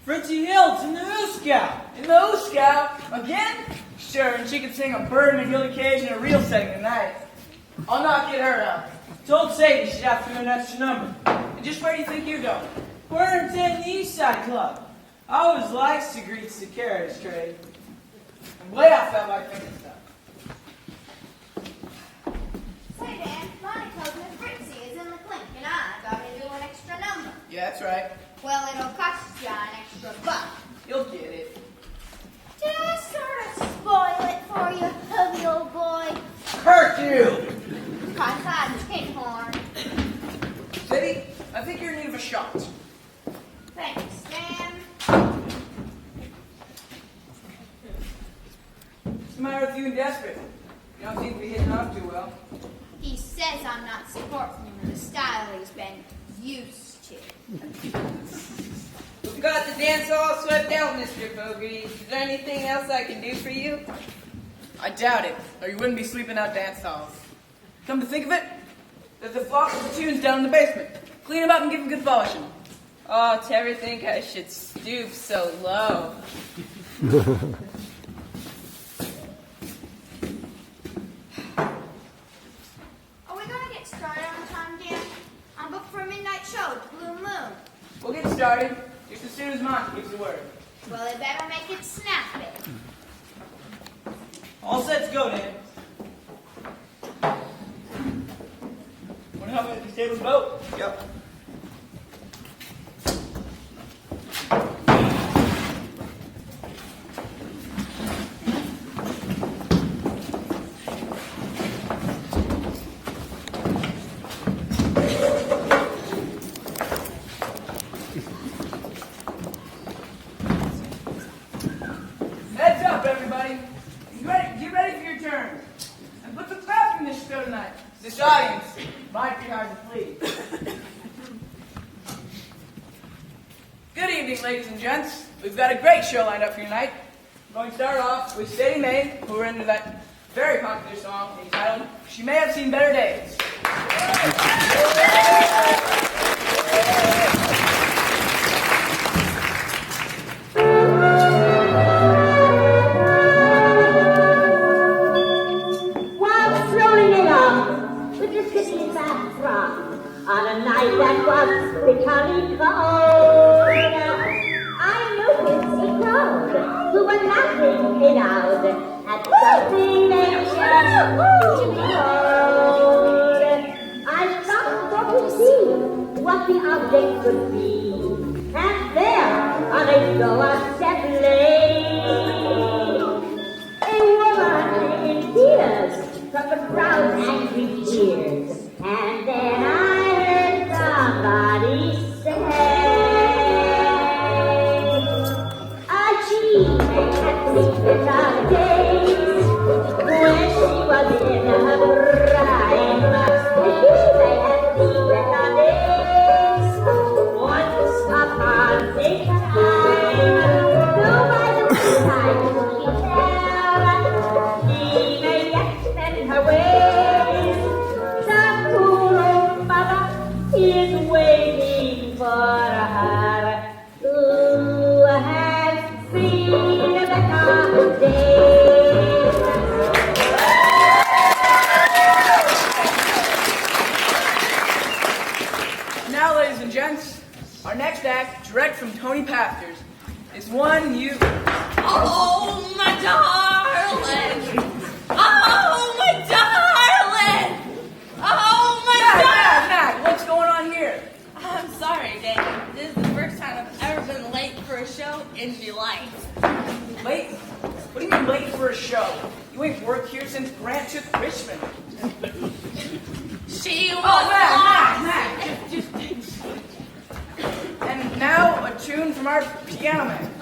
H: Fritzy Hilt's in the Ooh Scout.
E: In the Ooh Scout? Again? Sure, and she can sing a bird in a Gilded Cage in a real setting tonight. I'll not get her up.
H: Told Sadie she'd have to do an extra number.
E: And just where do you think you're going?
H: We're in the East Side Club. I always likes to greet the carriage trade.
E: I'm way off that like thinking stuff.
I: Say, Dan, Monty told me Fritzy is in the clink, and I got to do an extra number.
E: Yeah, that's right.
I: Well, it'll cost you an extra buck.
E: You'll get it.
I: Did I sort of spoil it for you, hubby old boy?
D: Hurt you!
I: Cause I'm tinhorn.
E: Sadie, I think you're in need of a shot.
I: Thanks, Dan.
E: What's the matter with you and Desperate? You don't seem to be hitting off too well.
I: He says I'm not supporting him in the style he's been used to.
F: We've got the dance all swept out, Mr. Fogarty. Is there anything else I can do for you?
E: I doubt it, or you wouldn't be sweeping out dance halls. Come to think of it, there's a flock of tunes down in the basement. Clean them up and give them good polishing.
F: Oh, to ever think I should stoop so low.
I: Are we gonna get started on time, Dan? I'm booked for a midnight show at the Blue Moon.
E: We'll get started just as soon as Monty gives the word.
I: Well, they better make it snappy.
H: All set to go, Dan.
E: Want to help me with these tables boat?
D: Yep.
E: Heads up, everybody. Get ready for your turn. And put some craft in this show tonight. This audience might be hard to please. Good evening, ladies and gents. We've got a great show lined up for you tonight. We're going to start off with Sadie Mae, who are into that very popular song entitled She May Have Seen Better Days.
J: While strolling along with the city backdrop on a night that was bitterly cold, I noticed a crowd who were laughing aloud at something they just to behold. I stopped to see what the object could be, and there on a doorstep lay a woman in tears from the crowd's angry cheers. And then I heard somebody say, she may have seen better days when she was in her prime. She may have seen better days once upon a time. Though by the wayside she fell, she may yet mend her ways. The poor old mother is waiting for her, who has seen better days.
E: Now, ladies and gents, our next act, direct from Tony Pastors, is one you...
F: Oh, my darling! Oh, my darling! in the light.
E: Late? What do you mean late for a show? You ain't worked here since Grant took Richmond.
F: She was
E: Matt, just and now a tune from our piano man.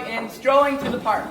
E: And strolling through the park.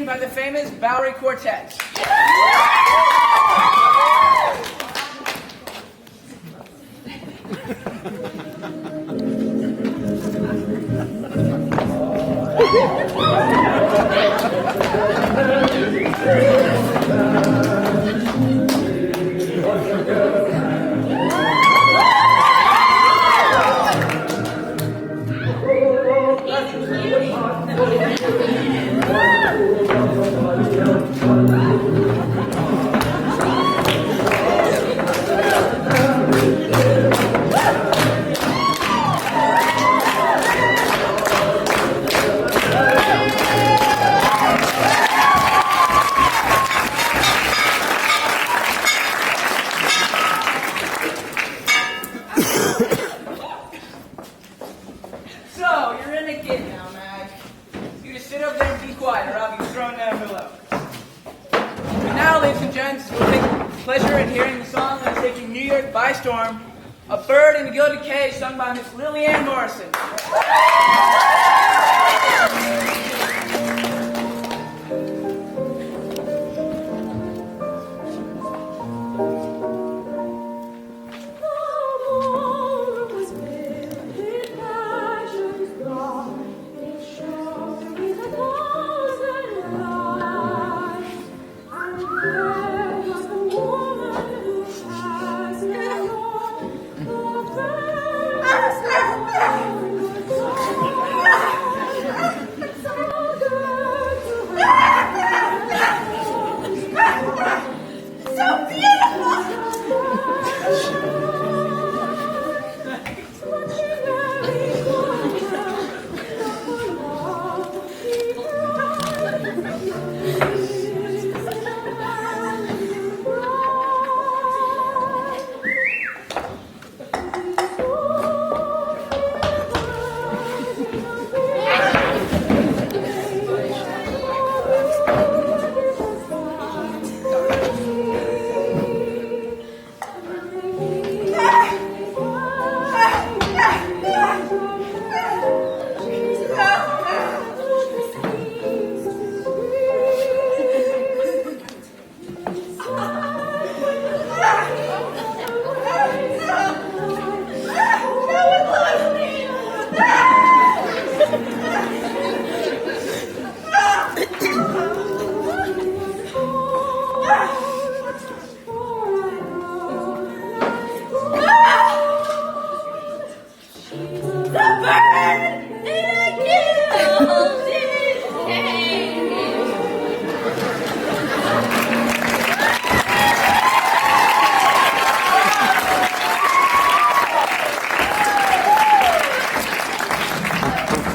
E: By the famous Bowery Quartet. By Storm, A Bird in the Gilded Cage, sung by Miss Lillian Morrison.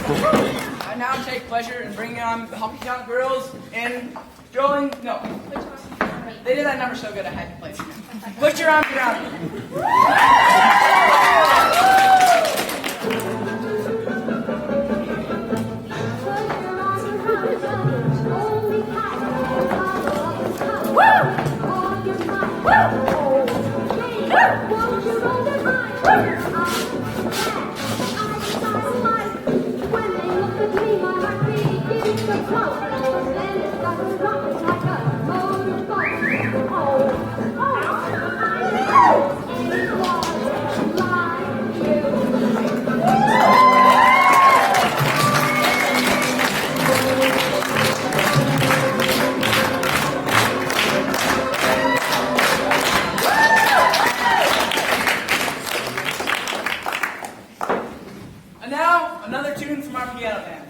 E: I now take pleasure in bringing on the honky tonk girls and strolling. No, they did that number so good I had to play it. Put your arms around me. And now, another tune from our piano band.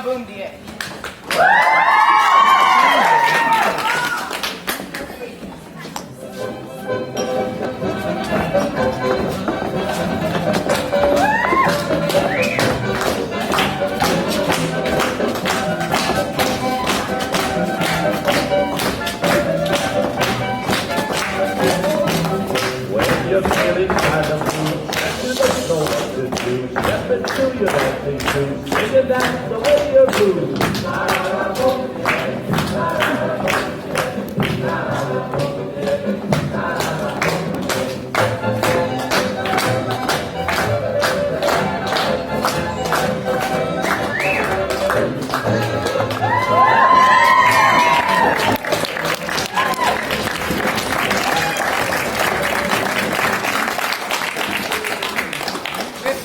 E: Boom DA.
K: When you're feeling kind of blue, you don't know what to do. Step into your dancing shoes, sing and dance the way you do.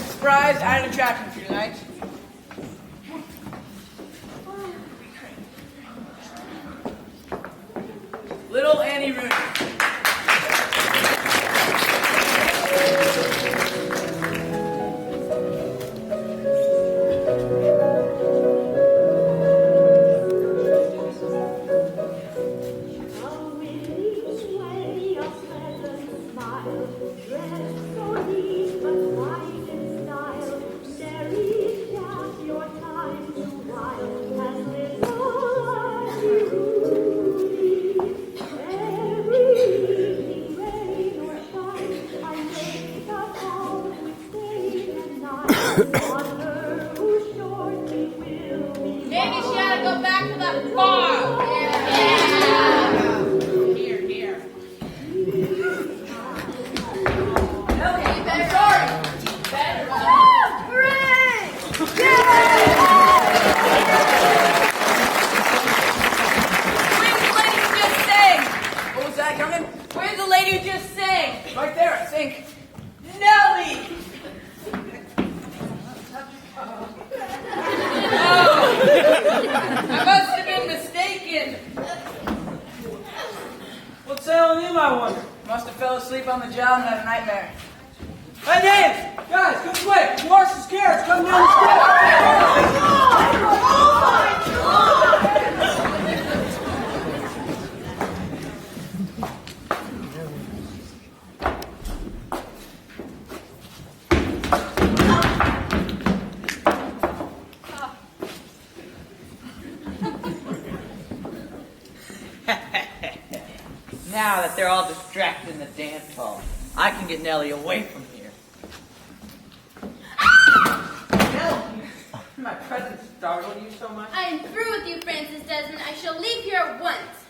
E: Surprise, I had an attraction for you tonight. Little Annie Rooney.
F: Maybe she ought to go back to the farm. Here, here.
E: I'm sorry.
F: Where's the lady who just sang?
E: What was that, youngin'?
F: Where's the lady who just sang?
E: Right there, I think.
F: Nellie! Oh, I must have been mistaken.
H: What's ailing him, I wonder?
E: Must have fell asleep on the job and had a nightmare.
H: Hey, James! Guys, come quick! Morris's carrots come down the street!
D: Now that they're all distracted in the dance hall, I can get Nellie away from here. Nellie! My presence startled you so much?
B: I am through with you, Francis Desmond. I shall leave here at once.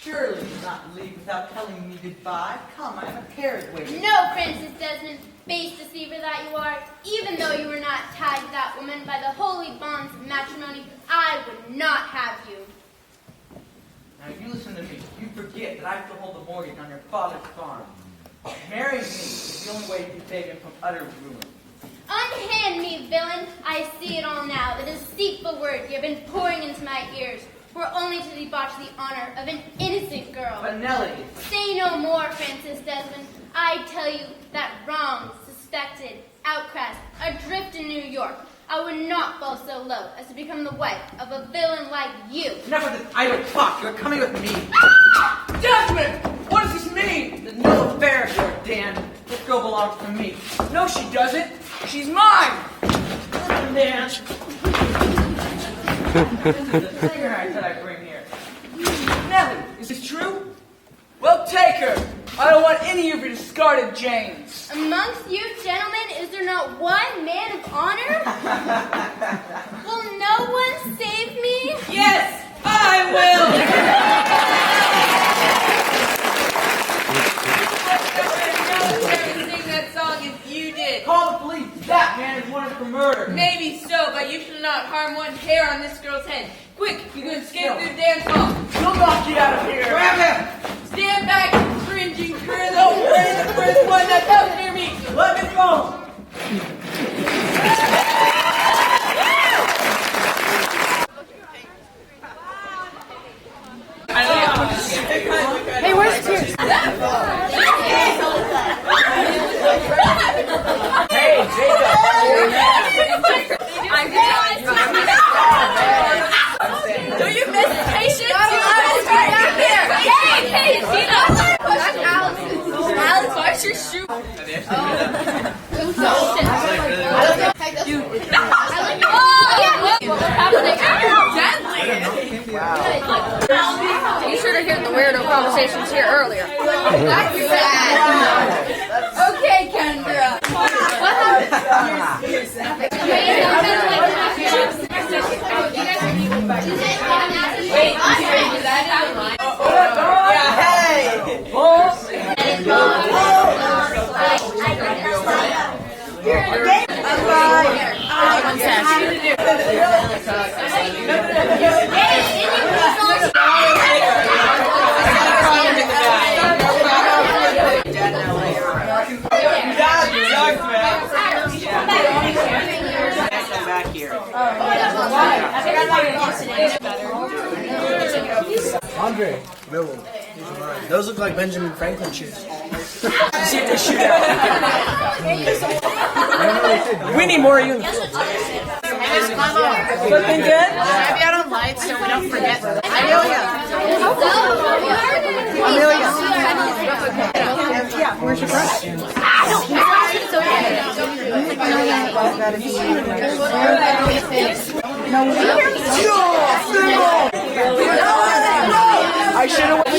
D: Surely you will not leave without telling me goodbye. Come, I have a carriage waiting.
B: No, Francis Desmond, base deceiver that you are, even though you were not tied to that woman by the holy bonds of matrimony, I would not have you.
D: Now you listen to me. You forget that I still hold the mortgage on your father's farm. Marrying me is the only way to save him from utter ruin.
B: Unhand me, villain. I see it all now. The deceitful words you have been pouring into my ears were only to debauch the honor of an innocent girl.
D: But Nellie...
B: Say no more, Francis Desmond. I tell you that wronged, suspected, outcast, adrift in New York, I would not fall so low as to become the wife of a villain like you.
D: Enough of this idle talk. You're coming with me.
E: Desmond! What does this mean?
D: There's no affair here, Dan. This girl belongs to me.
E: No, she doesn't. She's mine!
D: Listen, Dan. This is the singer I said I'd bring here.
E: Nellie, is this true? Well, take her. I don't want any of your discarded Janes.
B: Amongst you gentlemen, is there not one man of honor? Will no one save me?
F: Yes, I will! Sing that song if you did.
D: Call the police. That man is wanted for murder.
F: Maybe so, but you shall not harm one hair on this girl's head. Quick, you can escape through the dance hall.
E: We'll knock you out of here.
D: Grab him.
F: Stand back, cringing cur. Don't worry, the first one that comes near me.
D: Let me go.
G: Hey, where's Tears?
E: Hey,
F: Do you miss patience? Back here. Hey, Tina. Alex, why's your shoe?
G: You should have heard the weirdo conversations here earlier.
F: Okay, Kendra. What
D: Back here.
L: Andre, those look like Benjamin Franklin shoes. See if they shoot out. We need more uniforms. Looking good?
G: Maybe out on lights so we don't forget.
C: Yeah, where's your brush?
L: I should have went.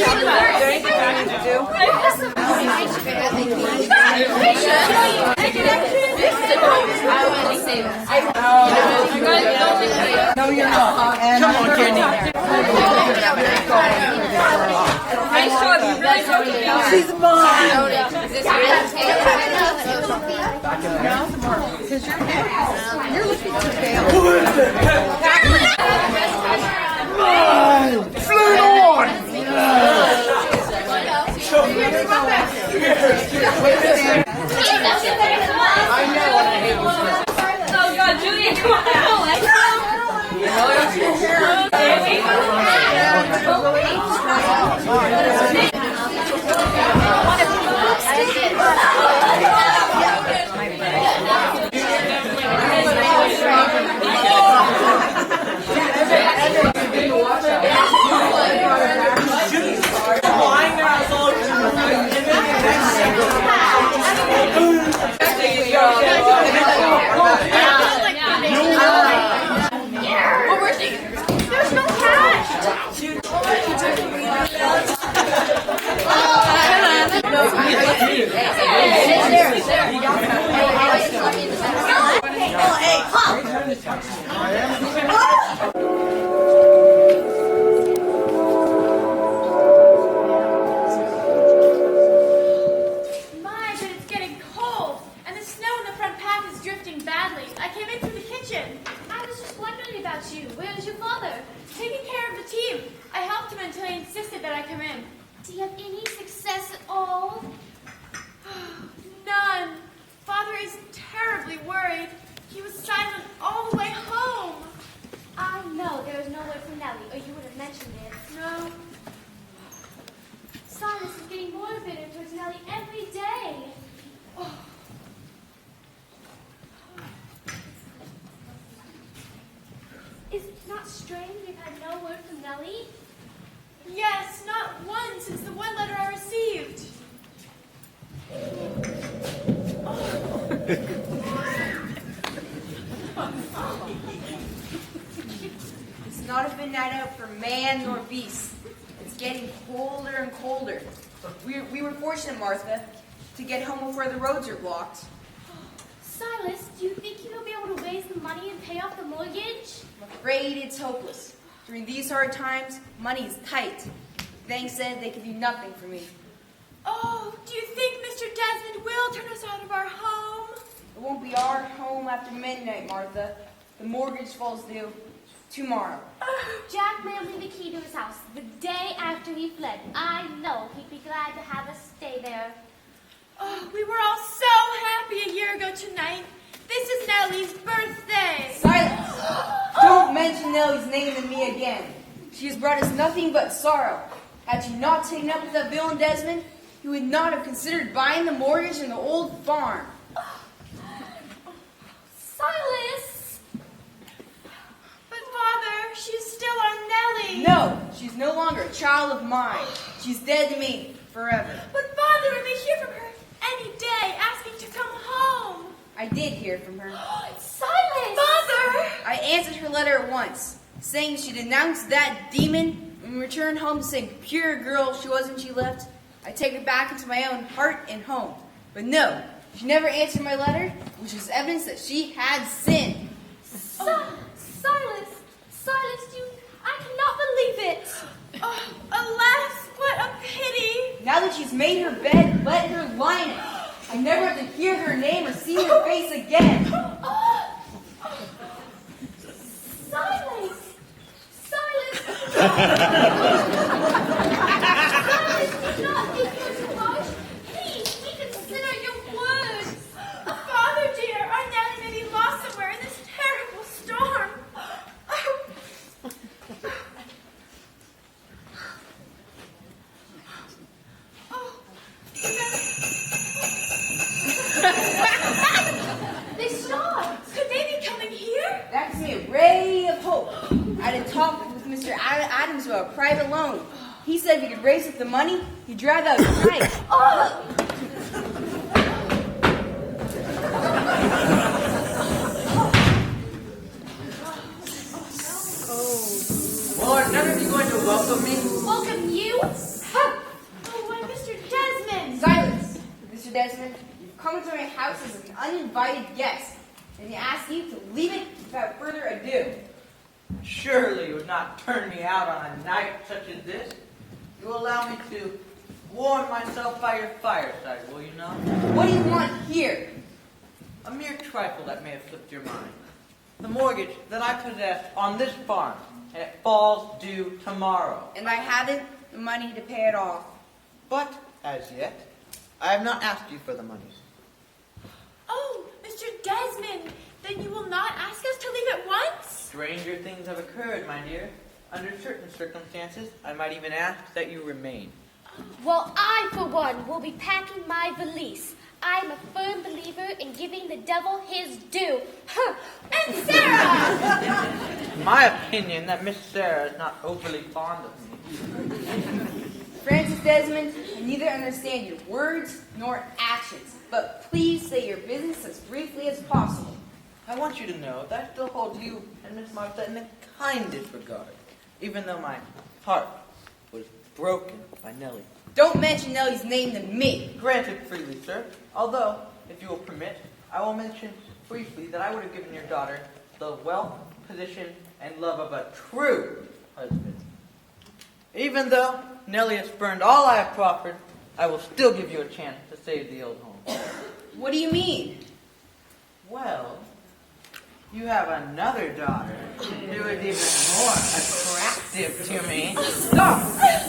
C: No, you're not. And
L: Come on, Kenny.
C: she's mine. Because you're looking too pale.
L: Flew on!
F: Oh God, Julia, come
B: There's no
A: worried. He was silent all the way home.
B: I know there was no word from Nellie, or you would have mentioned it.
A: No.
B: Silas is getting more bitter towards Nellie every day.
A: Oh.
B: Is it not strange we've had no word from Nellie?
A: Yes, not one since the one letter I received.
C: It's not a good night out for man nor beast. It's getting colder and colder. We were fortunate, Martha, to get home before the roads are blocked.
B: Silas, do you think you'll be able to raise the money and pay off the mortgage?
C: I'm afraid it's hopeless. During these hard times, money is tight. The bank said they could do nothing for me.
A: Oh, do you think Mr. Desmond will turn us out of our home?
C: It won't be our home after midnight, Martha. The mortgage falls due tomorrow.
B: Jack mailed me the key to his house the day after he fled. I know he'd be glad to have us stay there.
A: Oh, we were all so happy a year ago tonight. This is Nellie's birthday.
C: Silence! Don't mention Nellie's name to me again. She has brought us nothing but sorrow. Had you not taken up with that villain Desmond, you would not have considered buying the mortgage in the old farm.
B: Silas!
A: But Father, she's still our Nellie.
C: No, she's no longer a child of mine. She's dead to me forever.
A: But Father, we may hear from her any day asking to come home.
C: I did hear from her.
B: Silas!
A: Father!
C: I answered her letter at once, saying she denounced that demon and returned home the same pure girl she was when she left. I take her back into my own heart and home. But no, she never answered my letter, which is evidence that she had sinned.
B: Silas! Silas, I cannot believe it!
A: Oh, alas, what a pity!
C: Now that she's made her bed, let her lie in it. I never have to hear her name or see her face again.
B: Silas! Silas, do not think you're too harsh. Please, reconsider your words.
A: Father dear, our Nellie may be lost somewhere in this terrible storm.
B: They stopped.
A: Could they be coming here?
C: That gives me a ray of hope. I had a talk with Mr. Adams about a private loan. He said if he could raise up the money, he'd drive out tonight.
D: Well, are none of you going to welcome me?
B: Welcome you?
A: Oh, why, Mr. Desmond!
C: Silence! Mr. Desmond, you've come into my house as an uninvited guest, and he asked you to leave it without further ado.
D: Surely you would not turn me out on a night such as this. You will allow me to warm myself by your fireside, will you not?
C: What do you want here?
D: A mere trifle that may have slipped your mind. The mortgage that I possess on this farm, and it falls due tomorrow.
C: And I haven't the money to pay it off.
D: But, as yet, I have not asked you for the money.
A: Oh, Mr. Desmond, then you will not ask us to leave at once?
D: Stranger things have occurred, my dear. Under certain circumstances, I might even ask that you remain.
B: Well, I, for one, will be packing my valise. I'm a firm believer in giving the devil his due.
A: And Sarah!
D: My opinion that Miss Sarah is not overly fond of me.
C: Francis Desmond, I neither understand your words nor actions, but please say your business as briefly as possible.
D: I want you to know that I still hold you and Miss Martha in the kindest regard, even though my heart was broken by Nellie.
C: Don't mention Nellie's name to me.
D: Granted freely, sir. Although, if you will permit, I will mention briefly that I would have given your daughter the wealth, position, and love of a true husband. Even though Nellie has spurned all I have proffered, I will still give you a chance to save the old home.
C: What do you mean?
D: Well, you have another daughter who is even more attractive to me.
C: Stop!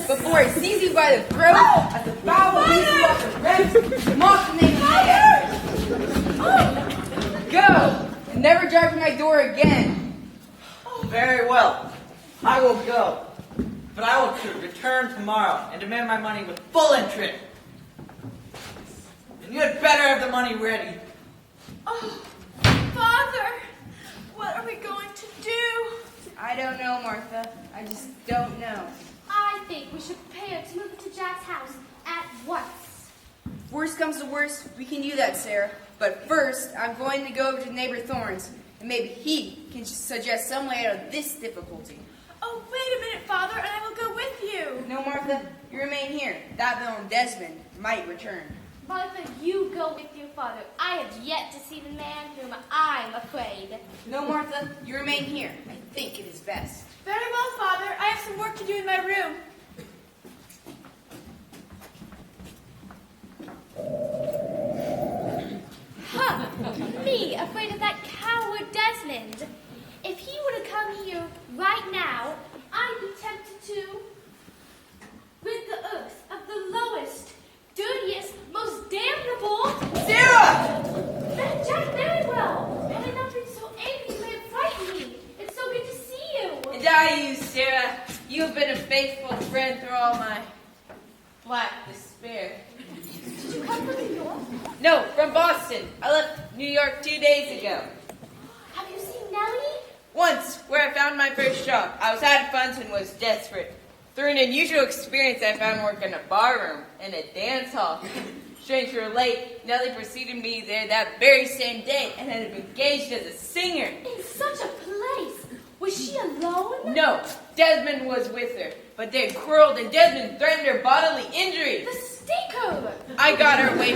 C: Before I seize you by the throat, at the bow will leave you off the rent, mock the name of my ex. Go!
F: never drive to my door again.
D: Very well. I will go. But I will return tomorrow and demand my money with full interest. And you had better have the money ready.
A: Oh, Father, what are we going to do?
C: I don't know, Martha. I just don't know.
B: I think we should prepare to move into Jack's house at once.
C: Worst comes to worst, we can do that, Sarah. But first, I'm going to go over to neighbor Thorne's, and maybe he can suggest some way out of this difficulty.
A: Oh, wait a minute, Father, and I will go with you.
C: No, Martha, you remain here. That villain Desmond might return.
B: Martha, you go with your father. I have yet to see the man whom I'm afraid.
C: No, Martha, you remain here. I think it is best.
A: Very well, Father. I have some work to do in my room.
B: Huh, me afraid of that coward Desmond. If he were to come here right now, I'd be tempted to rid the earth of the lowest, dirtiest, most damnable...
F: Sarah!
B: That Jack Merrywell! Had I not been so angry, you may have frightened me. It's so good to see you.
F: And I, you, Sarah. You have been a faithful friend through all my black despair.
B: Did you come from New York?
F: No, from Boston. I left New York 2 days ago.
B: Have you seen Nellie?
F: Once, where I found my first job, I was out of funds and was desperate. Through an unusual experience, I found work in a barroom and a dance hall. Strange or late, Nellie preceded me there that very same day and had been engaged as a singer.
B: In such a place. Was she alone?
F: No, Desmond was with her, but they had quarreled and Desmond threatened her bodily injury.
B: The stinker!
F: I got her away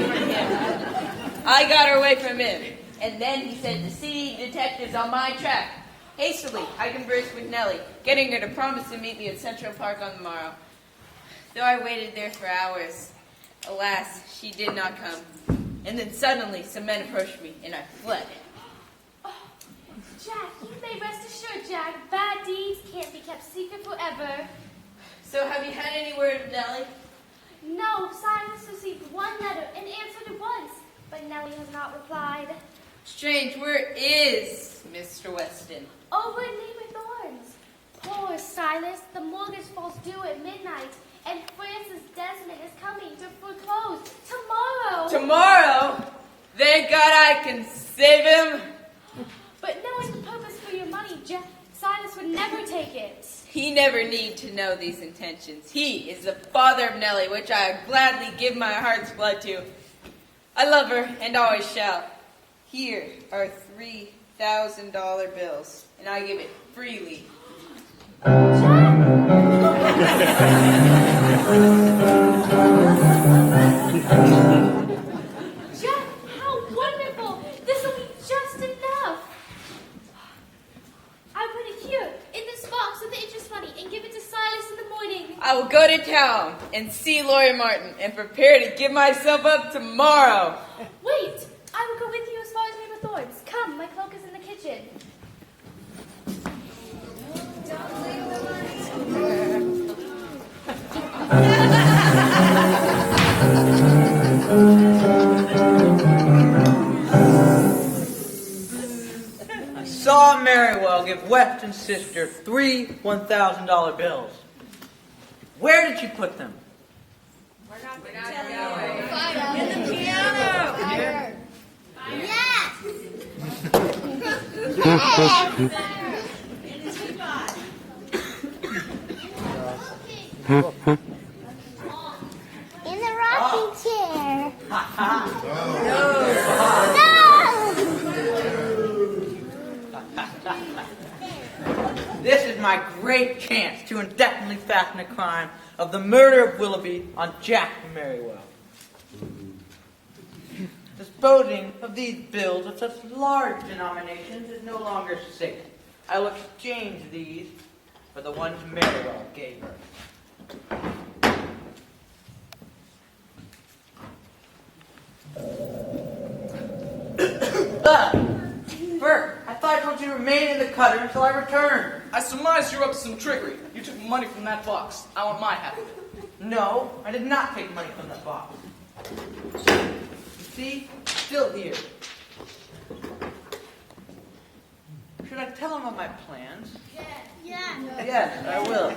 F: from him. And then he sent the city detectives on my track. Hastily, I conversed with Nellie, getting her to promise to meet me at Central Park on the morrow. Though I waited there for hours, alas, she did not come. And then suddenly, some men approached me, and I fled.
B: Oh, Jack, you may rest assured, Jack, bad deeds can't be kept secret forever.
F: So have you had any word of Nellie?
B: No, Silas received one letter and answered it once, but Nellie has not replied.
F: Strange, where is Mr. Weston?
B: Over at Neighbor Thorne's. Poor Silas, the mortgage falls due at midnight, and Francis Desmond is coming to foreclose tomorrow.
F: Tomorrow? Thank God I can save him.
B: But knowing the purpose for your money, Silas would never take it.
F: He never need to know these intentions. He is the father of Nellie, which I gladly give my heart's blood to. I love her and always shall. Here are $3,000 bills, and I give it freely.
B: Jack, how wonderful! This will be just enough. I put it here, in this box with the interest money, and give it to Silas in the morning.
F: I will go to town and see Lawyer Martin and prepare to give myself up tomorrow.
B: Wait, I will go with you as far as Neighbor Thorne's. Come, my cloak is in the kitchen.
D: I saw Merrywell give Weston's sister 3 $1,000 bills. Where did she put them?
I: In the piano. Yes. In the rocking chair.
D: This is my great chance to indefinitely fasten the crime of the murder of Willoughby on Jack Merrywell. Disposing of these bills of such large denominations is no longer safe. I will exchange these for the ones Merrywell gave her. Burke, I thought I told you to remain in the cutter until I returned.
E: I surmise you're up to some trickery. You took money from that box. I want my half of it.
D: No, I did not take money from that box. You see, still here. Should I tell him of my plans?
I: Yeah.
D: Yes, I will.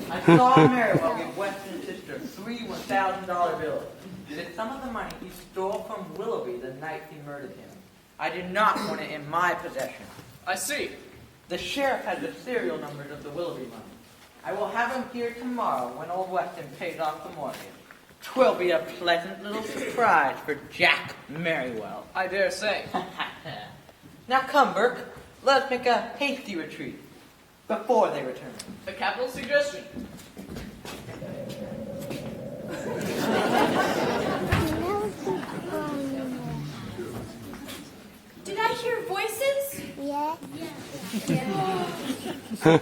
D: I saw Merriwell give Weston's sister 3 $1,000 bills. With some of the money he stole from Willoughby the night he murdered him. I do not want it in my possession.
E: I see.
D: The sheriff has the serial numbers of the Willoughby money. I will have him here tomorrow when old Weston pays off the mortgage. 'Twill be a pleasant little surprise for Jack Merriwell.
E: I dare say.
D: Now come, Burke. Let us make a hasty retreat before they return.
E: A capital suggestion.
A: Did I hear voices?
I: Yeah.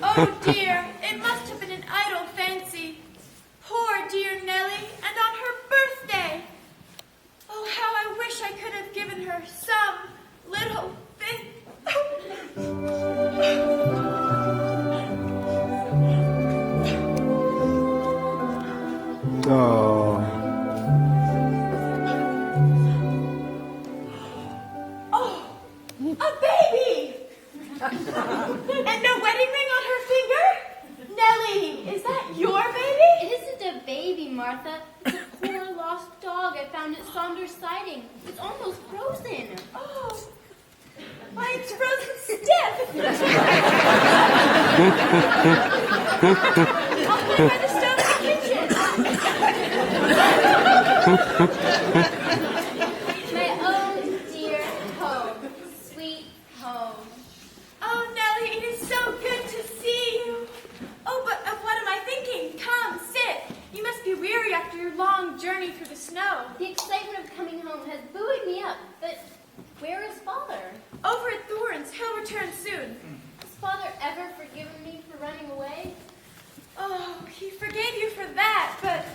A: Oh dear, it must have been an idle fancy. Poor dear Nellie, and on her birthday. Oh, how I wish I could have given her some little bit.
M: Oh.
A: Oh, a baby! And no wedding ring on her finger? Nellie, is that your baby?
B: It isn't a baby, Martha. It's a poor lost dog I found at Saunders siding. It's almost frozen.
A: Oh, why, it's frozen stiff. I'll put it by the stove in the kitchen.
B: My own dear home. Sweet home.
A: Oh, Nellie, it is so good to see you. Oh, but of what am I thinking? Come, sit. You must be weary after your long journey through the snow.
B: The excitement of coming home has buoyed me up, but where is Father?
A: Over at Thorns, he'll return soon.
B: Has Father ever forgiven me for running away?
A: Oh, he forgave you for that, but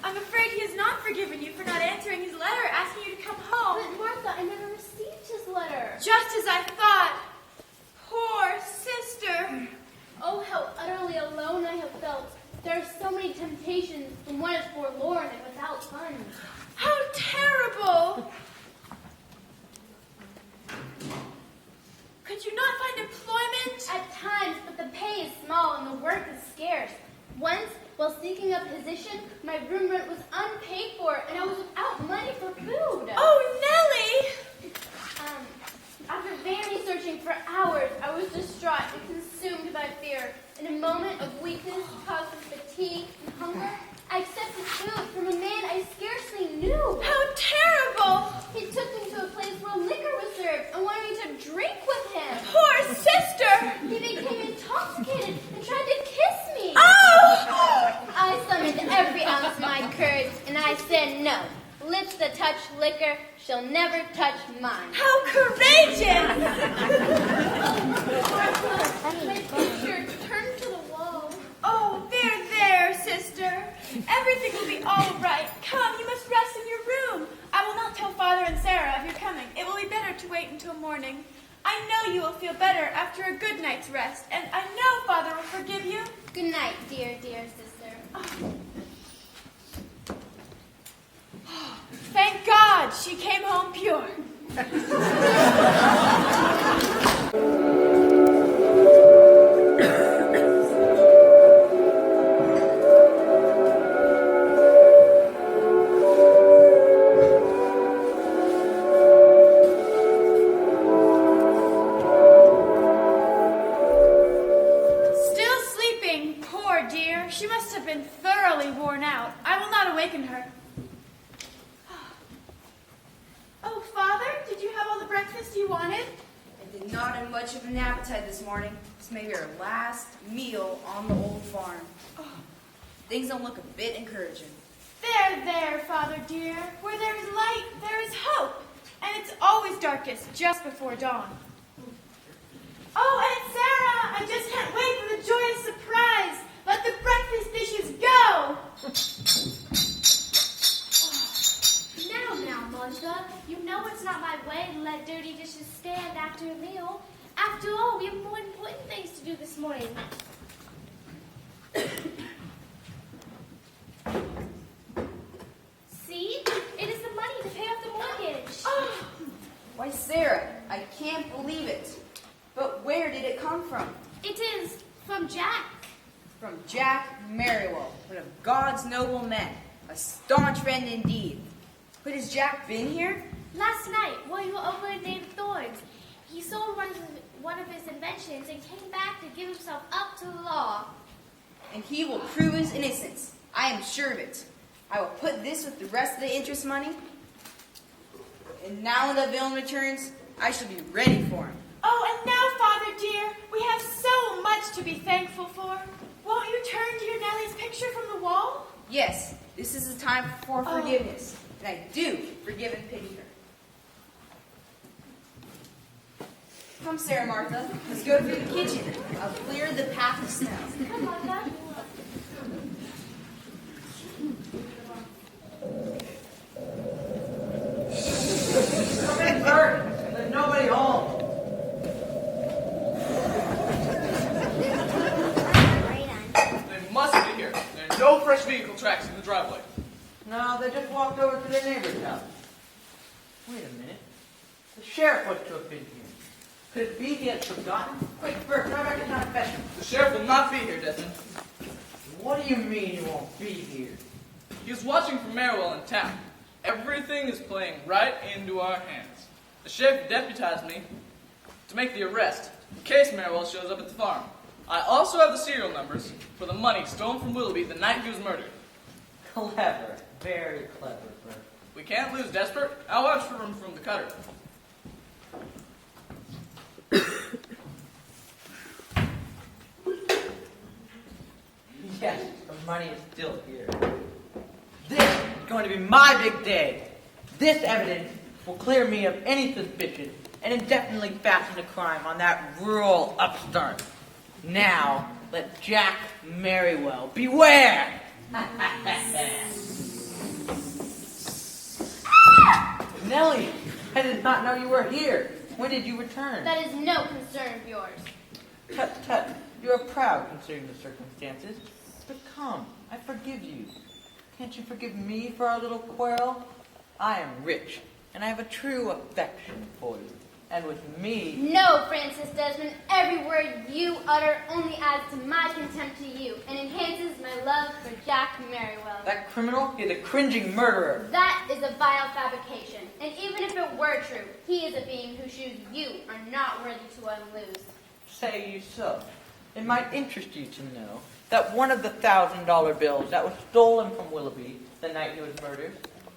A: I'm afraid he has not forgiven you for not answering his letter asking you to come home.
B: But Martha, I never received his letter.
A: Just as I thought. Poor sister.
B: Oh, how utterly alone I have felt. There are so many temptations, and one is forlorn and without funds.
A: How terrible! Could you not find employment?
B: At times, but the pay is small and the work is scarce. Once, while seeking a position, my room rent was unpaid for, and I was without money for food.
A: Oh, Nellie!
B: After vainly searching for hours, I was distraught and consumed by fear. In a moment of weakness caused from fatigue and hunger, I accepted food from a man I scarcely knew.
A: How terrible!
B: He took me to a place where liquor was served and wanted me to drink with him.
A: Poor sister!
B: He became intoxicated and tried to kiss me.
A: Oh!
B: I summoned every ounce of my courage, and I said no. Lips that touch liquor shall never touch mine.
A: How courageous!
B: My picture turned to the wall.
A: Oh, there, sister. Everything will be all right. Come, you must rest in your room. I will not tell Father and Sarah of your coming. It will be better to wait until morning. I know you will feel better after a good night's rest, and I know Father will forgive you.
B: Good night, dear, dear sister.
A: Thank God she came home pure. Still sleeping, poor dear. She must have been thoroughly worn out. I will not awaken her. Oh, Father, did you have all the breakfast you wanted?
C: I did not have much of an appetite this morning. This may be our last meal on the old farm. Things don't look a bit encouraging.
A: There, Father dear. Where there is light, there is hope. And it's always darkest just before dawn. Oh, Aunt Sarah, I just can't wait for the joyous surprise. Let the breakfast dishes go.
B: Now, Martha, you know it's not my way to let dirty dishes stand after a meal. After all, we have more important things to do this morning. See? It is the money to pay off the mortgage.
A: Oh,
C: Why, Sarah, I can't believe it. But where did it come from?
B: It is from Jack.
C: From Jack Merriwell, one of God's noble men. A staunch friend indeed. But has Jack been here?
B: Last night, while you were over at David Thorne's, he sold one of his inventions and came back to give himself up to the law.
C: And he will prove his innocence. I am sure of it. I will put this with the rest of the interest money. And now when the villain returns, I shall be ready for him.
A: Oh, and now, Father dear, we have so much to be thankful for. Won't you turn to your Nellie's picture from the wall?
C: Yes, this is the time for forgiveness. And I do forgive and pity her. Come, Sarah Martha. Let's go through the kitchen. I'll clear the path of smell.
B: Come, Martha.
D: Come in, Bert. There's nobody home.
E: They must be here. There are no fresh vehicle tracks in the driveway.
D: No, they just walked over to their neighbor's house. Wait a minute. The sheriff was to have been here. Could it be he had forgotten? Quick, Bert, drive back to town and fetch him.
E: The sheriff will not be here, Desmond.
D: What do you mean he won't be here?
E: He is watching for Merriwell in town. Everything is playing right into our hands. The sheriff deputized me to make the arrest in case Merriwell shows up at the farm. I also have the serial numbers for the money stolen from Willoughby the night he was murdered.
D: Clever. Very clever, Bert.
E: We can't lose Desperate. I'll watch for him from the cutter.
D: Yes, the money is still here. This is going to be my big day. This evidence will clear me of any suspicion and indefinitely fasten the crime on that rural upstart. Now, let Jack Merriwell beware! Nellie, I did not know you were here. When did you return?
B: That is no concern of yours.
D: Tut, tut. You are proud considering the circumstances. But come, I forgive you. Can't you forgive me for our little quarrel? I am rich, and I have a true affection for you. And with me...
B: No, Francis Desmond. Every word you utter only adds to my contempt to you and enhances my love for Jack Merriwell.
D: That criminal is a cringing murderer.
B: That is a vile fabrication. And even if it were true, he is a being whose shoes you are not worthy to unloose.
D: Say you so. It might interest you to know that one of the $1,000 bills that was stolen from Willoughby the night he was murdered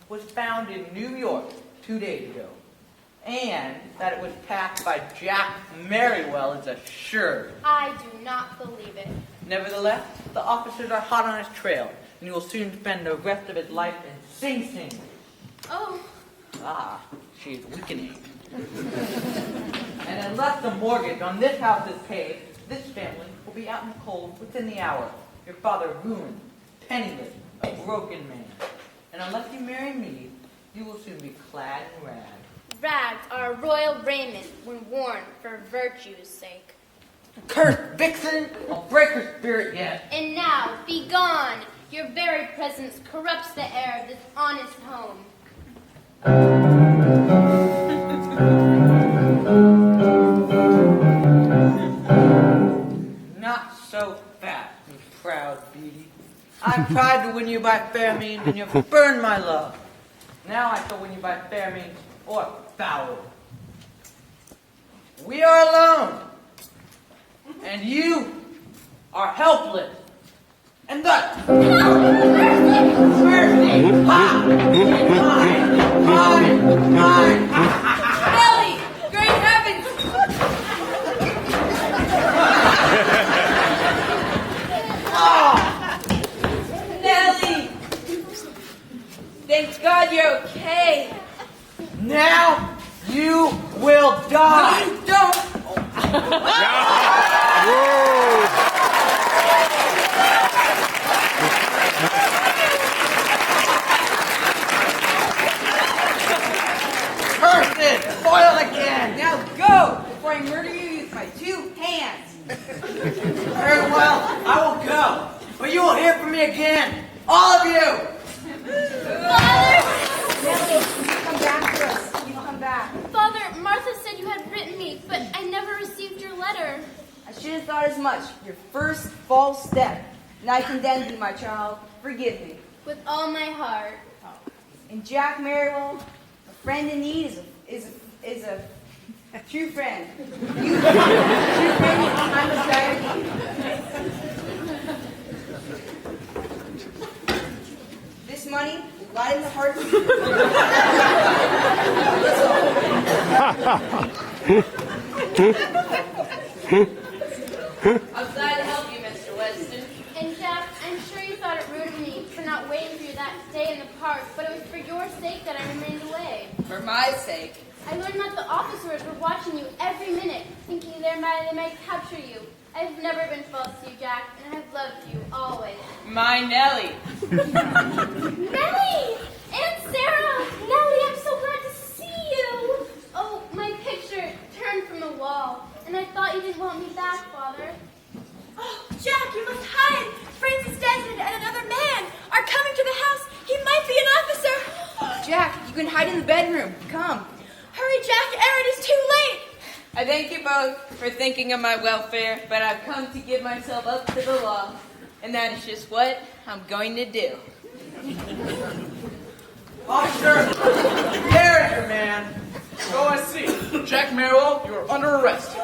D: was found in New York 2 days ago. And that it was passed by Jack Merriwell is assured.
B: I do not believe it.
D: Nevertheless, the officers are hot on his trail, and he will soon spend the rest of his life in Sing Sing.
B: Oh.
D: Ah, she is weakening. And unless the mortgage on this house is paid, this family will be out in the cold within the hour. Your father ruined, penniless, a broken man. And unless you marry me, you will soon be clad in rags.
B: Rags are royal raiment when worn for virtue's sake.
D: Curse vixen! I'll break her spirit yet.
B: And now, be gone! Your very presence corrupts the air of this honest home.
D: Not so fast, you proud beauty. I tried to win you by fair means, and you've burned my love. Now I shall win you by fair means or foul. We are alone, and you are helpless. And thus, mercy, ha, mine,
F: Nellie! Great heavens! Oh! Nellie! Thank God you're okay.
D: now you will die.
F: No, you don't!
D: Curse it! Spoil again!
C: Now go before I murder you with my 2 hands.
D: Very well, I will go. But you will hear from me again. All of you!
C: Nellie, you come back to us. You come back.
B: Father,
C: much for your first false step, and I condemn thee, my child. Forgive me.
B: With all my heart.
C: And Jack Merriwell, a friend in need is a true friend. You, true friend in time of dire need. This money will gladden the hearts of
F: I'm glad to help you, Mr. Weston.
B: And Jack, I'm sure you thought it rude of me for not waiting for you that day in the park, but it was for your sake that I remained away.
F: For my sake.
B: I learned that the officers were watching you every minute, thinking they might capture you. I've never been false to you, Jack, and I've loved you always.
F: My Nellie.
B: Nellie! Aunt Sarah! Nellie, I'm so glad to see you! Oh, my picture turned from the wall, and I thought you didn't want me back, Father.
A: Oh, Jack, you must hide. Francis Desmond and another man are coming to the house. He might be an officer.
C: Jack, you can hide in the bedroom. Come.
A: Hurry, Jack, ere it is too late.
F: I thank you both for thinking of my welfare, but I've come to give myself up to the law, and that is just what I'm going to do.
D: Officer, there is your man.
E: So I see. Jack Merriwell, you are under arrest.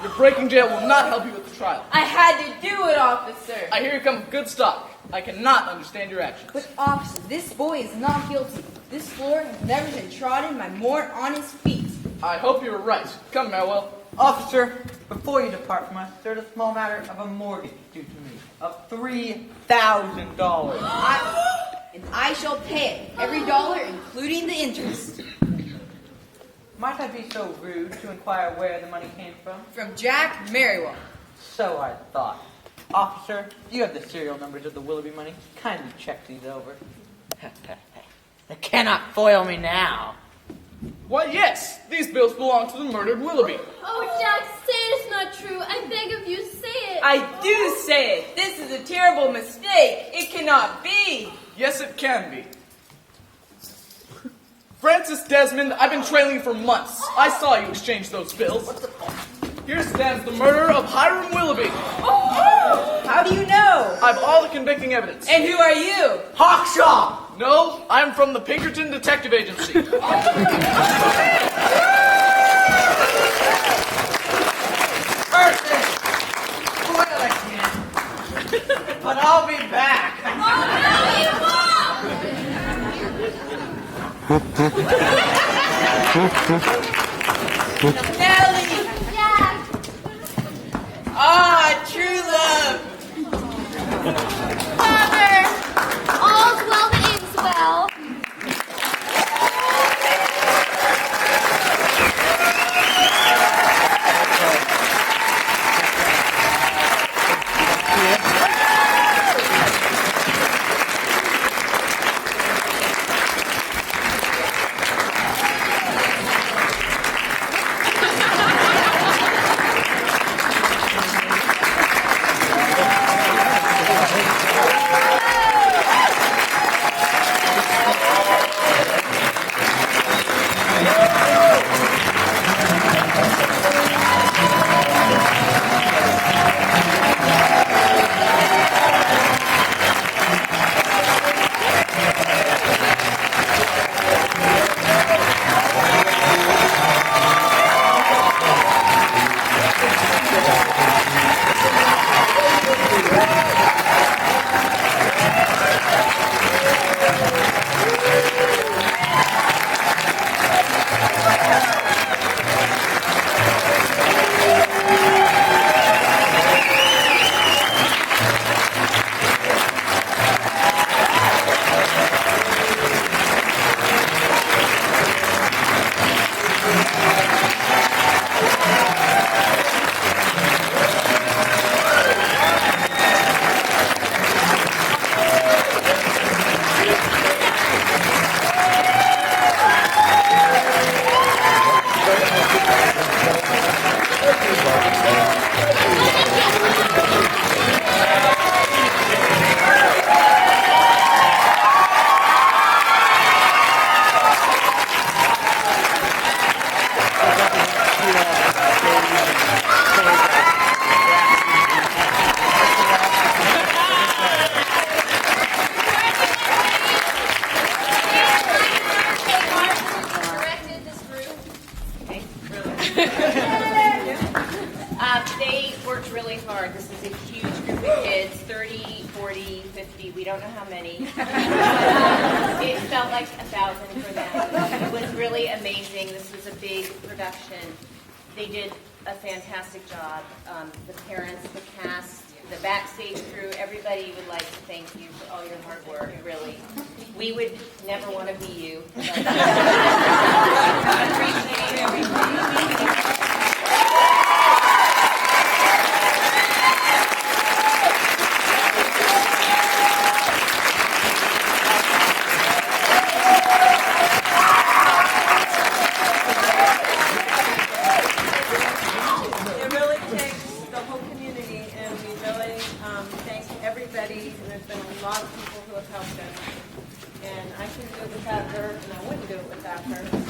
E: Your breaking jail will not help you with the trial.
F: I had to do it, officer.
E: I hear you come of good stock. I cannot understand your actions.
C: But officer, this boy is not guilty. This floor has never been trodden by more honest feet.
E: I hope you were right. Come, Merriwell.
D: Officer, before you depart from us, there's a small matter of a mortgage due to me of $3,000.
C: And I shall pay it, every dollar, including the interest.
D: Might I be so rude to inquire where the money came from?
C: From Jack Merriwell.
D: So I thought. Officer, you have the serial numbers of the Willoughby money. Kindly check these over. They cannot foil me now.
E: Why, yes. These bills belong to the murdered Willoughby.
B: Oh, Jack, say it's not true. I beg of you, say it.
F: I do say it. This is a terrible mistake. It cannot be.
E: Yes, it can be. Francis Desmond, I've been trailing you for months. I saw you exchange those bills. Here stands the murderer of Hiram Willoughby.
C: How do you know?
E: I have all the convicting evidence.
F: And who are you?
D: Hawkshaw!
E: No, I'm from the Pinkerton Detective Agency.
D: Person, foil again. But I'll be back.
F: Nellie!
B: Jack!
F: Ah, true love!
B: Father! All's well that ends well.
M: We don't know how many. It felt like 1,000 for them. It was really amazing. This was a big production. They did a fantastic job. The parents, the cast, the backstage crew, everybody would like to thank you for all your hard work, really. We would never want to be you. But appreciate everything.
N: It really takes the whole community, and we really thank everybody, and there's been a lot of people who have helped us. And I couldn't do it without her, and I wouldn't do it without her.